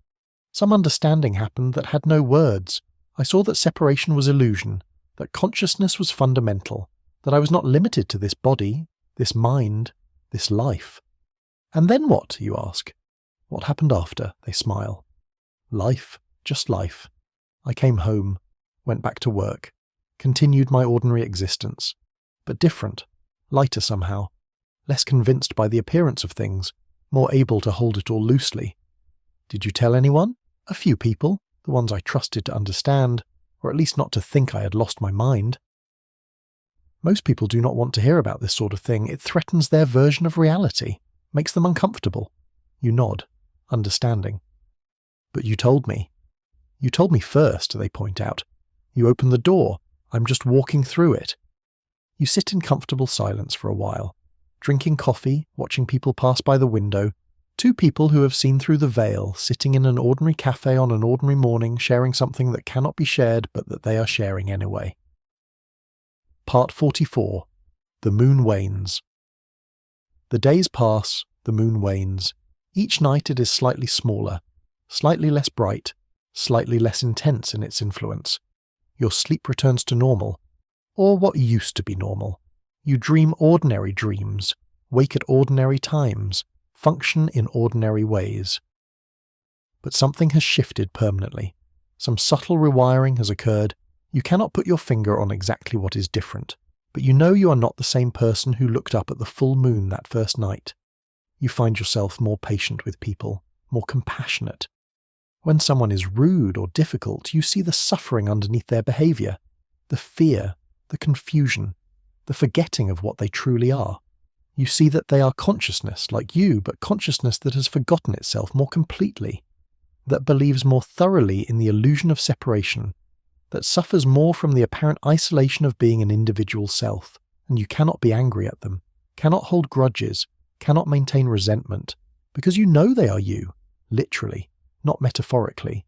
Some understanding happened that had no words. I saw that separation was illusion, that consciousness was fundamental, that I was not limited to this body, this mind, this life. And then what, you ask? What happened after? They smile. Life, just life. I came home, went back to work, continued my ordinary existence, but different, lighter somehow, less convinced by the appearance of things, more able to hold it all loosely. Did you tell anyone? A few people, the ones I trusted to understand, or at least not to think I had lost my mind. Most people do not want to hear about this sort of thing. It threatens their version of reality, makes them uncomfortable. You nod, understanding. But you told me. You told me first, they point out. You opened the door. I'm just walking through it. You sit in comfortable silence for a while, drinking coffee, watching people pass by the window, two people who have seen through the veil, sitting in an ordinary cafe on an ordinary morning, sharing something that cannot be shared but that they are sharing anyway. Part 44. The moon wanes. The days pass, the moon wanes. Each night it is slightly smaller, slightly less bright, slightly less intense in its influence. Your sleep returns to normal, or what used to be normal. You dream ordinary dreams, wake at ordinary times, function in ordinary ways. But something has shifted permanently. Some subtle rewiring has occurred. You cannot put your finger on exactly what is different, but you know you are not the same person who looked up at the full moon that first night. You find yourself more patient with people, more compassionate. When someone is rude or difficult, you see the suffering underneath their behavior, the fear, the confusion, the forgetting of what they truly are. You see that they are consciousness like you, but consciousness that has forgotten itself more completely, that believes more thoroughly in the illusion of separation, that suffers more from the apparent isolation of being an individual self, and you cannot be angry at them, cannot hold grudges, cannot maintain resentment, because you know they are you, literally, not metaphorically.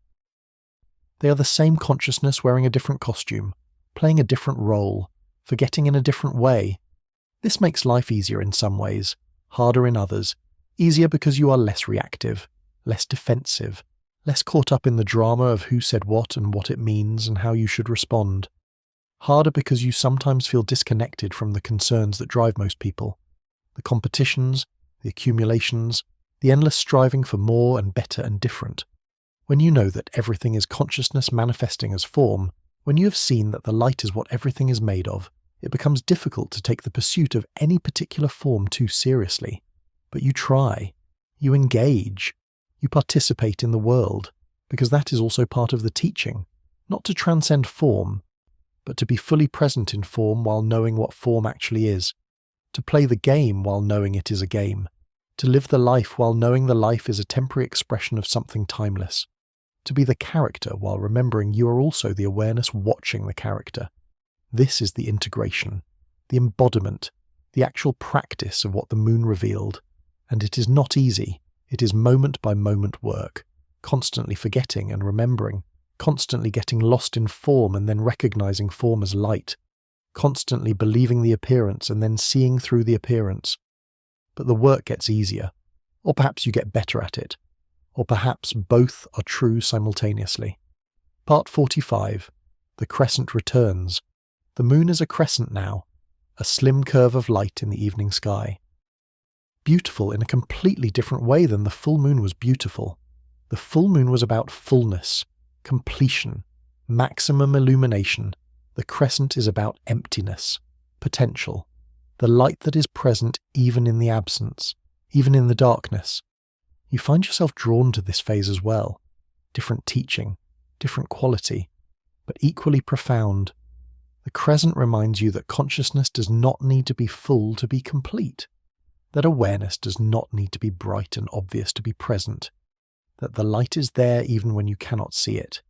They are the same consciousness wearing a different costume, playing a different role, forgetting in a different way. This makes life easier in some ways, harder in others. Easier because you are less reactive, less defensive, less caught up in the drama of who said what and what it means and how you should respond. Harder because you sometimes feel disconnected from the concerns that drive most people. The competitions, the accumulations, the endless striving for more and better and different. When you know that everything is consciousness manifesting as form, when you have seen that the light is what everything is made of, it becomes difficult to take the pursuit of any particular form too seriously. But you try, you engage, you participate in the world, because that is also part of the teaching, not to transcend form, but to be fully present in form while knowing what form actually is, to play the game while knowing it is a game, to live the life while knowing the life is a temporary expression of something timeless, to be the character while remembering you are also the awareness watching the character. This is the integration, the embodiment, the actual practice of what the moon revealed, and it is not easy. It is moment-by-moment work, constantly forgetting and remembering, constantly getting lost in form and then recognizing form as light, constantly believing the appearance and then seeing through the appearance. But the work gets easier, or perhaps you get better at it, or perhaps both are true simultaneously. Part 45. The crescent returns. The moon is a crescent now, a slim curve of light in the evening sky. Beautiful in a completely different way than the full moon was beautiful. The full moon was about fullness, completion, maximum illumination. The crescent is about emptiness, potential, the light that is present even in the absence, even in the darkness. You find yourself drawn to this phase as well. Different teaching, different quality, but equally profound. The crescent reminds you that consciousness does not need to be full to be complete, that awareness does not need to be bright and obvious to be present, that the light is there even when you cannot see it.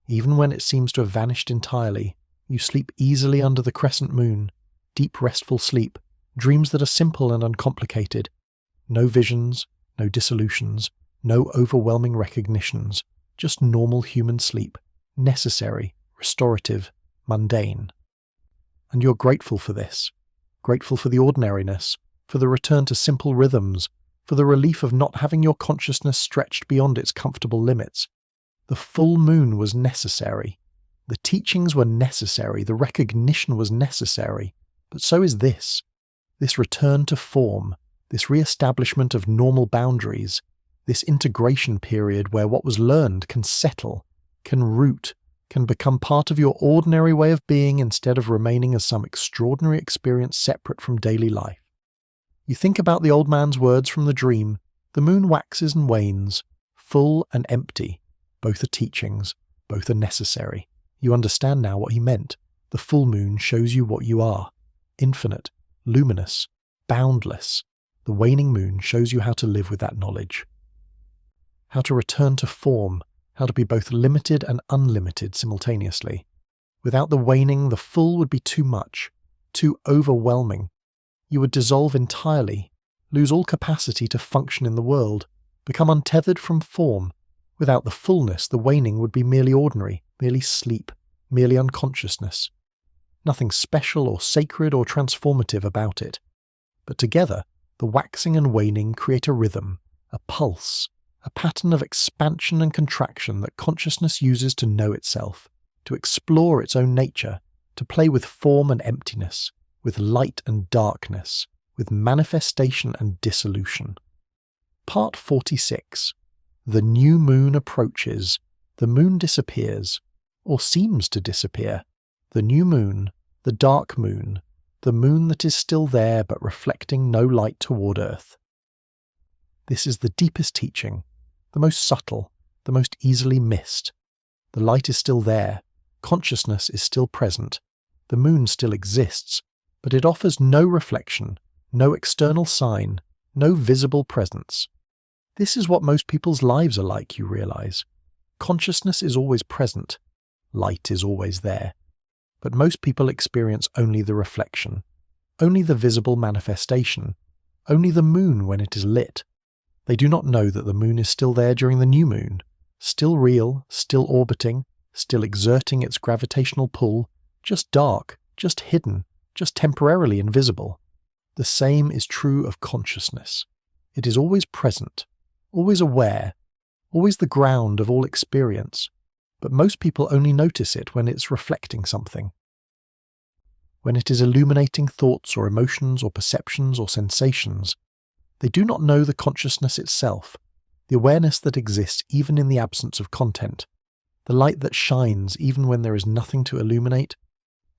Even when it seems to have vanished entirely, you sleep easily under the crescent moon, deep restful sleep, dreams that are simple and uncomplicated. No visions, no dissolutions, no overwhelming recognitions, just normal human sleep, necessary, restorative, mundane. And you're grateful for this, grateful for the ordinariness, for the return to simple rhythms, for the relief of not having your consciousness stretched beyond its comfortable limits. The full moon was necessary. The teachings were necessary. The recognition was necessary. But so is this return to form, this re-establishment of normal boundaries, this integration period where what was learned can settle, can root, can become part of your ordinary way of being instead of remaining as some extraordinary experience separate from daily life. You think about the old man's words from the dream, the moon waxes and wanes, full and empty. Both are teachings, both are necessary. You understand now what he meant. The full moon shows you what you are, infinite, luminous, boundless. The waning moon shows you how to live with that knowledge. How to return to form, how to be both limited and unlimited simultaneously. Without the waning, the full would be too much, too overwhelming. You would dissolve entirely, lose all capacity to function in the world, become untethered from form. Without the fullness, the waning would be merely ordinary, merely sleep, merely unconsciousness. Nothing special or sacred or transformative about it. But together, the waxing and waning create a rhythm, a pulse, a pattern of expansion and contraction that consciousness uses to know itself, to explore its own nature, to play with form and emptiness, with light and darkness, with manifestation and dissolution. Part 46. The new moon approaches. The moon disappears, or seems to disappear. The new moon, the dark moon, the moon that is still there but reflecting no light toward earth. This is the deepest teaching, the most subtle, the most easily missed. The light is still there, consciousness is still present, the moon still exists, but it offers no reflection, no external sign, no visible presence. This is what most people's lives are like, you realize. Consciousness is always present, light is always there, but most people experience only the reflection, only the visible manifestation, only the moon when it is lit. They do not know that the moon is still there during the new moon, still real, still orbiting, still exerting its gravitational pull, just dark, just hidden, just temporarily invisible. The same is true of consciousness. It is always present, always aware, always the ground of all experience, but most people only notice it when it's reflecting something. When it is illuminating thoughts or emotions or perceptions or sensations, they do not know the consciousness itself, the awareness that exists even in the absence of content, the light that shines even when there is nothing to illuminate.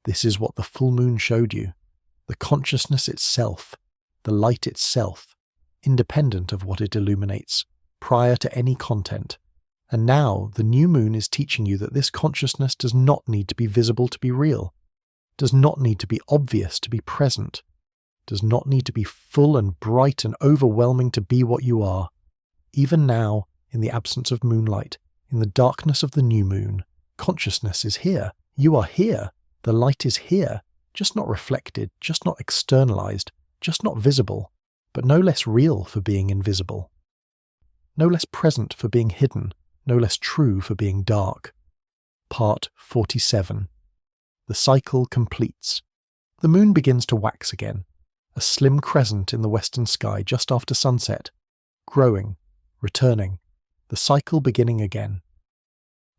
This is what the full moon showed you, the consciousness itself, the light itself, independent of what it illuminates, prior to any content. And now the new moon is teaching you that this consciousness does not need to be visible to be real, does not need to be obvious to be present, does not need to be full and bright and overwhelming to be what you are. Even now, in the absence of moonlight, in the darkness of the new moon, consciousness is here. You are here. The light is here, just not reflected, just not externalized, just not visible, but no less real for being invisible. No less present for being hidden, no less true for being dark. Part 47. The cycle completes. The moon begins to wax again, a slim crescent in the western sky just after sunset, growing, returning, the cycle beginning again.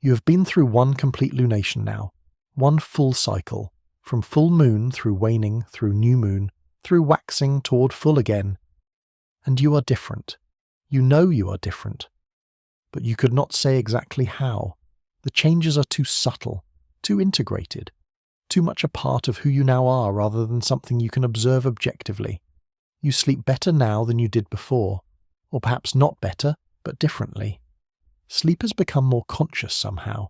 You have been through one complete lunation now, one full cycle, from full moon through waning, through new moon, through waxing toward full again. And you are different. You know you are different. But you could not say exactly how. The changes are too subtle, too integrated, too much a part of who you now are rather than something you can observe objectively. You sleep better now than you did before, or perhaps not better, but differently. Sleep has become more conscious somehow.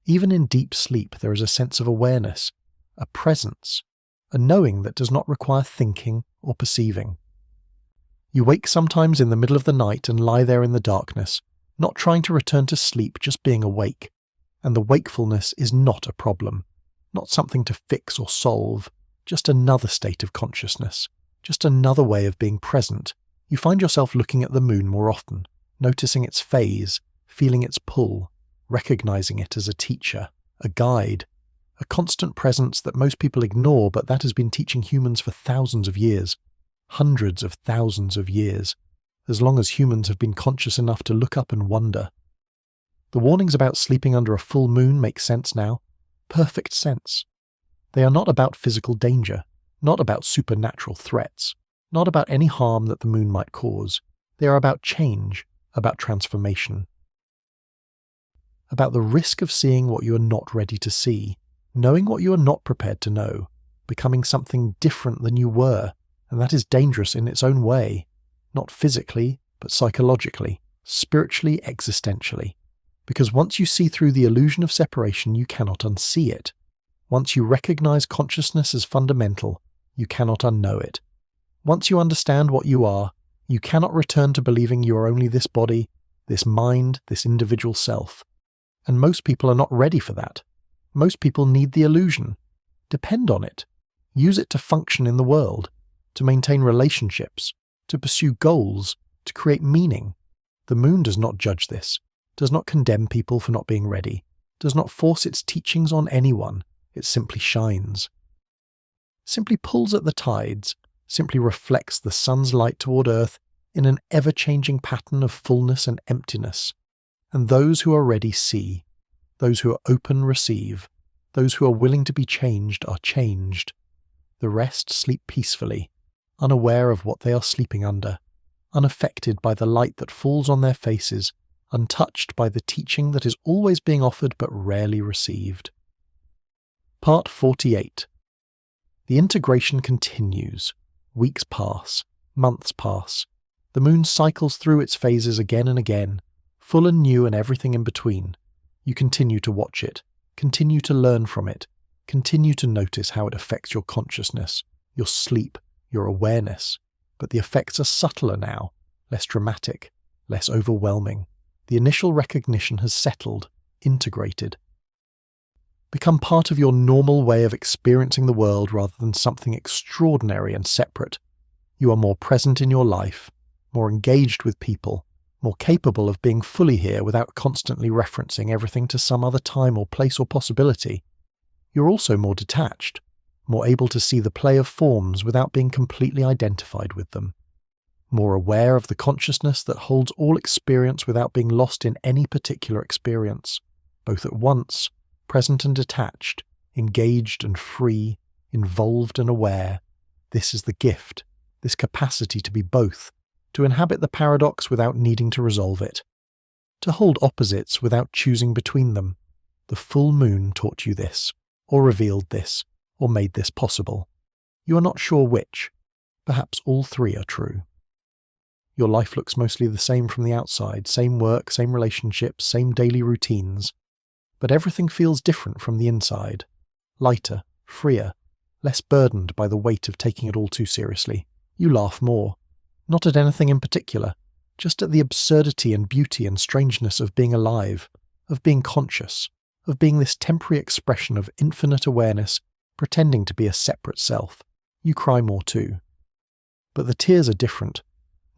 Even in deep sleep there is a sense of awareness, a presence, a knowing that does not require thinking or perceiving. You wake sometimes in the middle of the night and lie there in the darkness, not trying to return to sleep, just being awake. And the wakefulness is not a problem, not something to fix or solve, just another state of consciousness, just another way of being present. You find yourself looking at the moon more often, noticing its phase, feeling its pull, recognizing it as a teacher, a guide, a constant presence that most people ignore, but that has been teaching humans for thousands of years, hundreds of thousands of years, as long as humans have been conscious enough to look up and wonder. The warnings about sleeping under a full moon make sense now. Perfect sense. They are not about physical danger, not about supernatural threats, not about any harm that the moon might cause. They are about change, about transformation. About the risk of seeing what you are not ready to see, knowing what you are not prepared to know, becoming something different than you were, and that is dangerous in its own way, not physically, but psychologically, spiritually, existentially. Because once you see through the illusion of separation, you cannot unsee it. Once you recognize consciousness as fundamental, you cannot unknow it. Once you understand what you are, you cannot return to believing you are only this body, this mind, this individual self. And most people are not ready for that. Most people need the illusion. Depend on it. Use it to function in the world, to maintain relationships, to pursue goals, to create meaning. The moon does not judge this, does not condemn people for not being ready, does not force its teachings on anyone. It simply shines. Simply pulls at the tides, simply reflects the sun's light toward Earth in an ever-changing pattern of fullness and emptiness. And those who are ready see. Those who are open receive. Those who are willing to be changed are changed. The rest sleep peacefully, unaware of what they are sleeping under, unaffected by the light that falls on their faces, untouched by the teaching that is always being offered but rarely received. Part 48. The integration continues. Weeks pass. Months pass. The moon cycles through its phases again and again, full and new and everything in between. You continue to watch it, continue to learn from it, continue to notice how it affects your consciousness, your sleep, your awareness. But the effects are subtler now, less dramatic, less overwhelming. The initial recognition has settled, integrated. Become part of your normal way of experiencing the world rather than something extraordinary and separate. You are more present in your life, more engaged with people, more capable of being fully here without constantly referencing everything to some other time or place or possibility. You're also more detached, more able to see the play of forms without being completely identified with them. More aware of the consciousness that holds all experience without being lost in any particular experience, both at once, present and detached, engaged and free, involved and aware. This is the gift, this capacity to be both, to inhabit the paradox without needing to resolve it, to hold opposites without choosing between them. The full moon taught you this, or revealed this, or made this possible. You are not sure which. Perhaps all three are true. Your life looks mostly the same from the outside, same work, same relationships, same daily routines. But everything feels different from the inside. Lighter, freer, less burdened by the weight of taking it all too seriously. You laugh more. Not at anything in particular, just at the absurdity and beauty and strangeness of being alive, of being conscious, of being this temporary expression of infinite awareness, pretending to be a separate self. You cry more too. But the tears are different.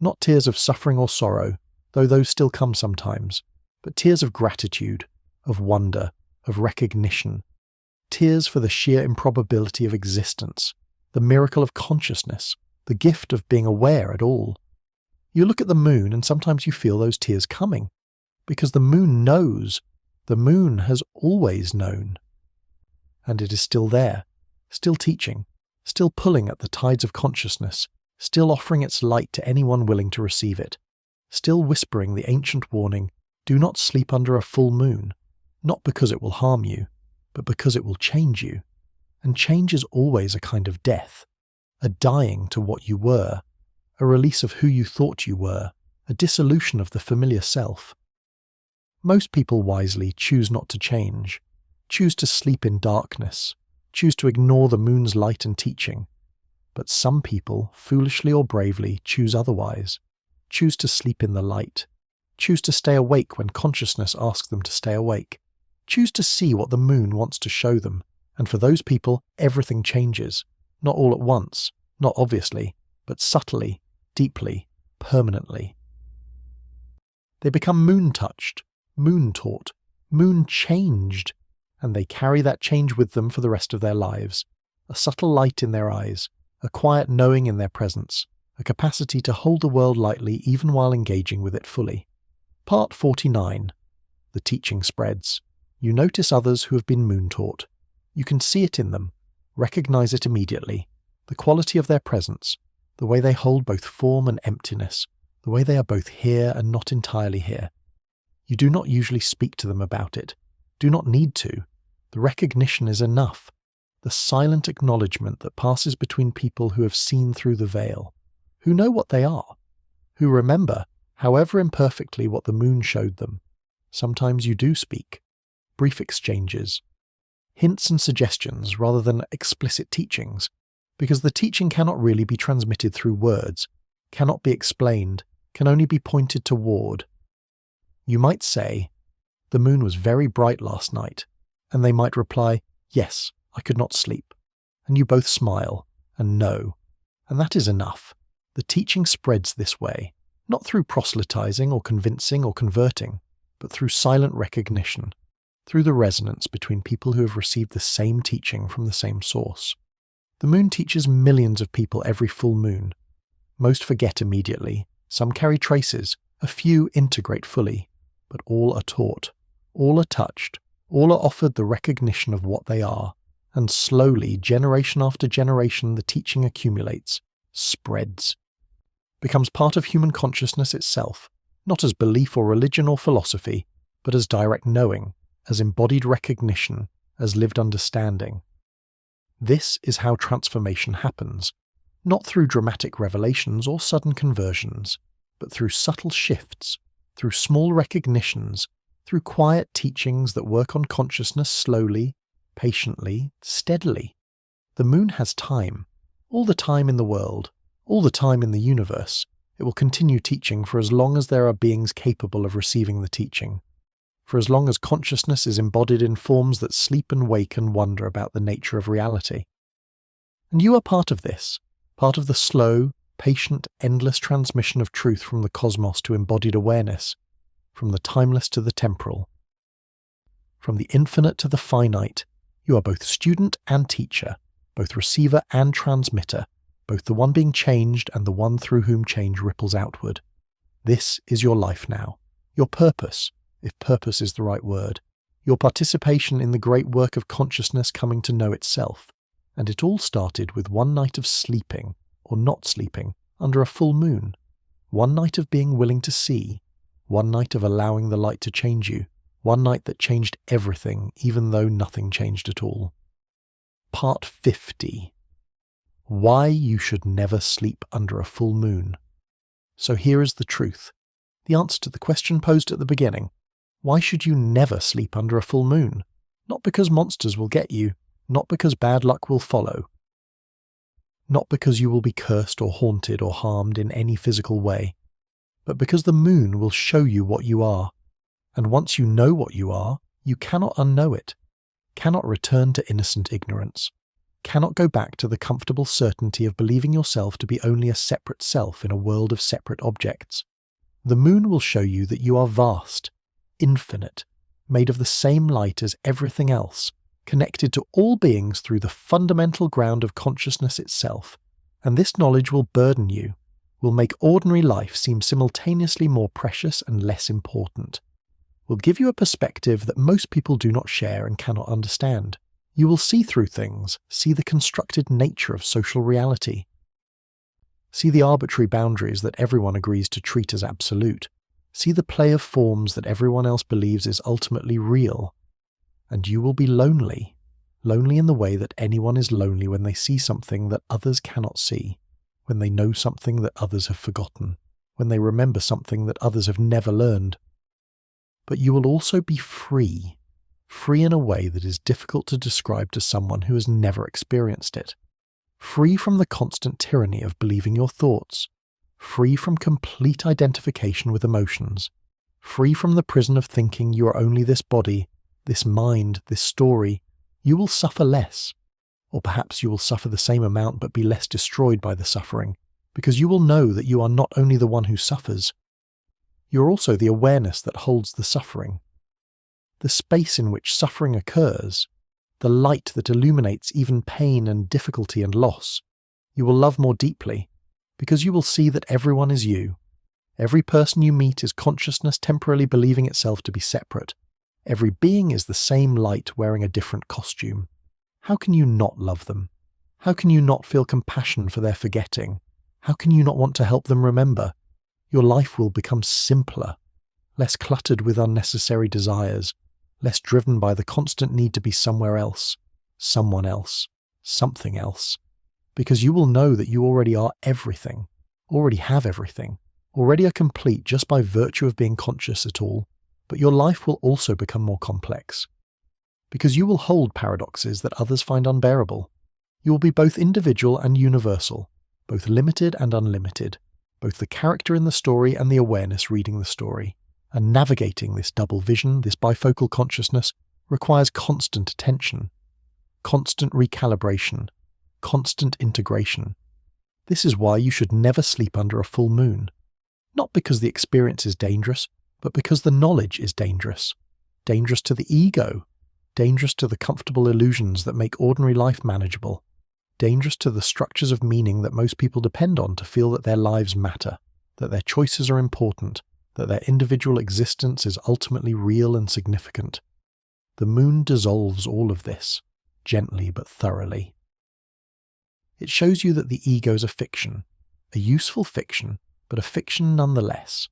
Not tears of suffering or sorrow, though those still come sometimes, but tears of gratitude, of wonder, of recognition. Tears for the sheer improbability of existence, the miracle of consciousness, the gift of being aware at all. You look at the moon and sometimes you feel those tears coming, because the moon knows. The moon has always known. And it is still there, still teaching, still pulling at the tides of consciousness, still offering its light to anyone willing to receive it, still whispering the ancient warning, do not sleep under a full moon, not because it will harm you, but because it will change you. And change is always a kind of death, a dying to what you were, a release of who you thought you were, a dissolution of the familiar self. Most people wisely choose not to change, choose to sleep in darkness, choose to ignore the moon's light and teaching. But some people, foolishly or bravely, choose otherwise, choose to sleep in the light, choose to stay awake when consciousness asks them to stay awake, choose to see what the moon wants to show them, and for those people, everything changes, not all at once, not obviously, but subtly, deeply, permanently. They become moon-touched, moon-taught, Moon changed, and they carry that change with them for the rest of their lives. A subtle light in their eyes, a quiet knowing in their presence, a capacity to hold the world lightly even while engaging with it fully. Part 49. The teaching spreads. You notice others who have been moon-taught. You can see it in them, recognize it immediately, the quality of their presence, the way they hold both form and emptiness, the way they are both here and not entirely here. You do not usually speak to them about it, do not need to. The recognition is enough, the silent acknowledgement that passes between people who have seen through the veil, who know what they are, who remember, however imperfectly, what the moon showed them. Sometimes you do speak. Brief exchanges. Hints and suggestions rather than explicit teachings, because the teaching cannot really be transmitted through words, cannot be explained, can only be pointed toward. You might say, "The moon was very bright last night," and they might reply, "Yes, I could not sleep." And you both smile and know, and that is enough. The teaching spreads this way, not through proselytizing or convincing or converting, but through silent recognition, through the resonance between people who have received the same teaching from the same source. The moon teaches millions of people every full moon. Most forget immediately, some carry traces, a few integrate fully, but all are taught, all are touched, all are offered the recognition of what they are, and slowly, generation after generation, the teaching accumulates, spreads, becomes part of human consciousness itself, not as belief or religion or philosophy, but as direct knowing, as embodied recognition, as lived understanding. This is how transformation happens, not through dramatic revelations or sudden conversions, but through subtle shifts, through small recognitions, through quiet teachings that work on consciousness slowly, patiently, steadily. The moon has time, all the time in the world, all the time in the universe. It will continue teaching for as long as there are beings capable of receiving the teaching, for as long as consciousness is embodied in forms that sleep and wake and wonder about the nature of reality. And you are part of this, part of the slow, patient, endless transmission of truth from the cosmos to embodied awareness, from the timeless to the temporal. From the infinite to the finite, you are both student and teacher, both receiver and transmitter, both the one being changed and the one through whom change ripples outward. This is your life now, your purpose, if purpose is the right word, your participation in the great work of consciousness coming to know itself. And it all started with one night of sleeping, or not sleeping, under a full moon. One night of being willing to see, one night of allowing the light to change you, one night that changed everything, even though nothing changed at all. Part 50. Why you should never sleep under a full moon. So here is the truth, the answer to the question posed at the beginning. Why should you never sleep under a full moon? Not because monsters will get you, not because bad luck will follow, not because you will be cursed or haunted or harmed in any physical way, but because the moon will show you what you are. And once you know what you are, you cannot unknow it, cannot return to innocent ignorance, cannot go back to the comfortable certainty of believing yourself to be only a separate self in a world of separate objects. The moon will show you that you are vast, infinite, made of the same light as everything else, connected to all beings through the fundamental ground of consciousness itself, and this knowledge will burden you, will make ordinary life seem simultaneously more precious and less important, will give you a perspective that most people do not share and cannot understand. You will see through things, see the constructed nature of social reality, see the arbitrary boundaries that everyone agrees to treat as absolute, see the play of forms that everyone else believes is ultimately real. And you will be lonely, lonely in the way that anyone is lonely when they see something that others cannot see, when they know something that others have forgotten, when they remember something that others have never learned. But you will also be free, free in a way that is difficult to describe to someone who has never experienced it, free from the constant tyranny of believing your thoughts, free from complete identification with emotions, free from the prison of thinking you are only this body, this mind, this story. You will suffer less, or perhaps you will suffer the same amount but be less destroyed by the suffering, because you will know that you are not only the one who suffers, you are also the awareness that holds the suffering. the space in which suffering occurs, the light that illuminates even pain and difficulty and loss, you will love more deeply, because you will see that everyone is you. Every person you meet is consciousness temporarily believing itself to be separate. Every being is the same light wearing a different costume. How can you not love them? How can you not feel compassion for their forgetting? How can you not want to help them remember? Your life will become simpler, less cluttered with unnecessary desires, less driven by the constant need to be somewhere else, someone else, something else. Because you will know that you already are everything, already have everything, already are complete just by virtue of being conscious at all. But your life will also become more complex. Because you will hold paradoxes that others find unbearable. You will be both individual and universal, both limited and unlimited, both the character in the story and the awareness reading the story. And navigating this double vision, this bifocal consciousness, requires constant attention, constant recalibration, constant integration. This is why you should never sleep under a full moon. Not because the experience is dangerous, but because the knowledge is dangerous. Dangerous to the ego, dangerous to the comfortable illusions that make ordinary life manageable, dangerous to the structures of meaning that most people depend on to feel that their lives matter, that their choices are important, that their individual existence is ultimately real and significant. The moon dissolves all of this, gently but thoroughly. It shows you that the ego is a fiction, a useful fiction, but a fiction nonetheless,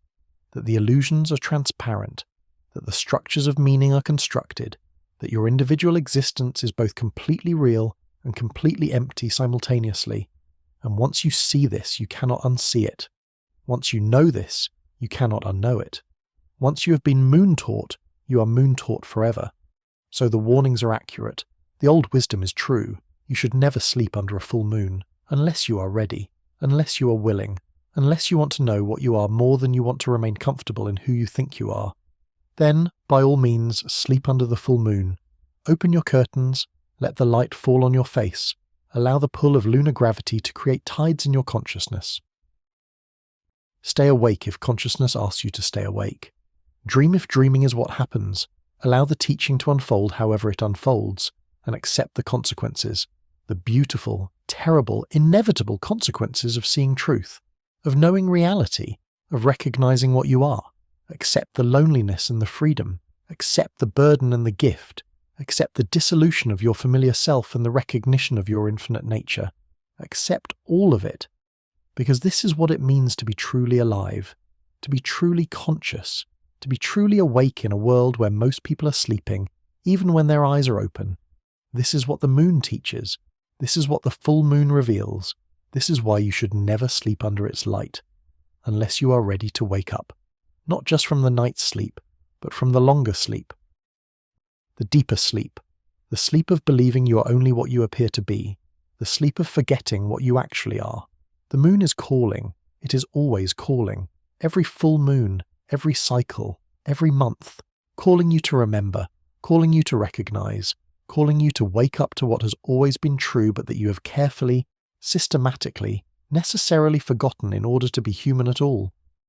that the illusions are transparent, that the structures of meaning are constructed, that your individual existence is both completely real and completely empty simultaneously, and once you see this, you cannot unsee it. Once you know this, you cannot unknow it. Once you have been moon-taught, you are moon-taught forever. So the warnings are accurate. The old wisdom is true. You should never sleep under a full moon, unless you are ready, unless you are willing, unless you want to know what you are more than you want to remain comfortable in who you think you are. Then, by all means, sleep under the full moon. Open your curtains, let the light fall on your face, allow the pull of lunar gravity to create tides in your consciousness. Stay awake if consciousness asks you to stay awake. Dream if dreaming is what happens. Allow the teaching to unfold however it unfolds, and accept the consequences, the beautiful, terrible, inevitable consequences of seeing truth, of knowing reality, of recognizing what you are. Accept the loneliness and the freedom. Accept the burden and the gift. Accept the dissolution of your familiar self and the recognition of your infinite nature. Accept all of it. Because this is what it means to be truly alive, to be truly conscious, to be truly awake in a world where most people are sleeping, even when their eyes are open. This is what the moon teaches. This is what the full moon reveals. This is why you should never sleep under its light, unless you are ready to wake up, not just from the night's sleep, but from the longer sleep. The deeper sleep, the sleep of believing you are only what you appear to be, the sleep of forgetting what you actually are. The moon is calling. It is always calling. Every full moon, every cycle, every month, calling you to remember, calling you to recognize, calling you to wake up to what has always been true but that you have carefully, systematically, necessarily forgotten in order to be human at all.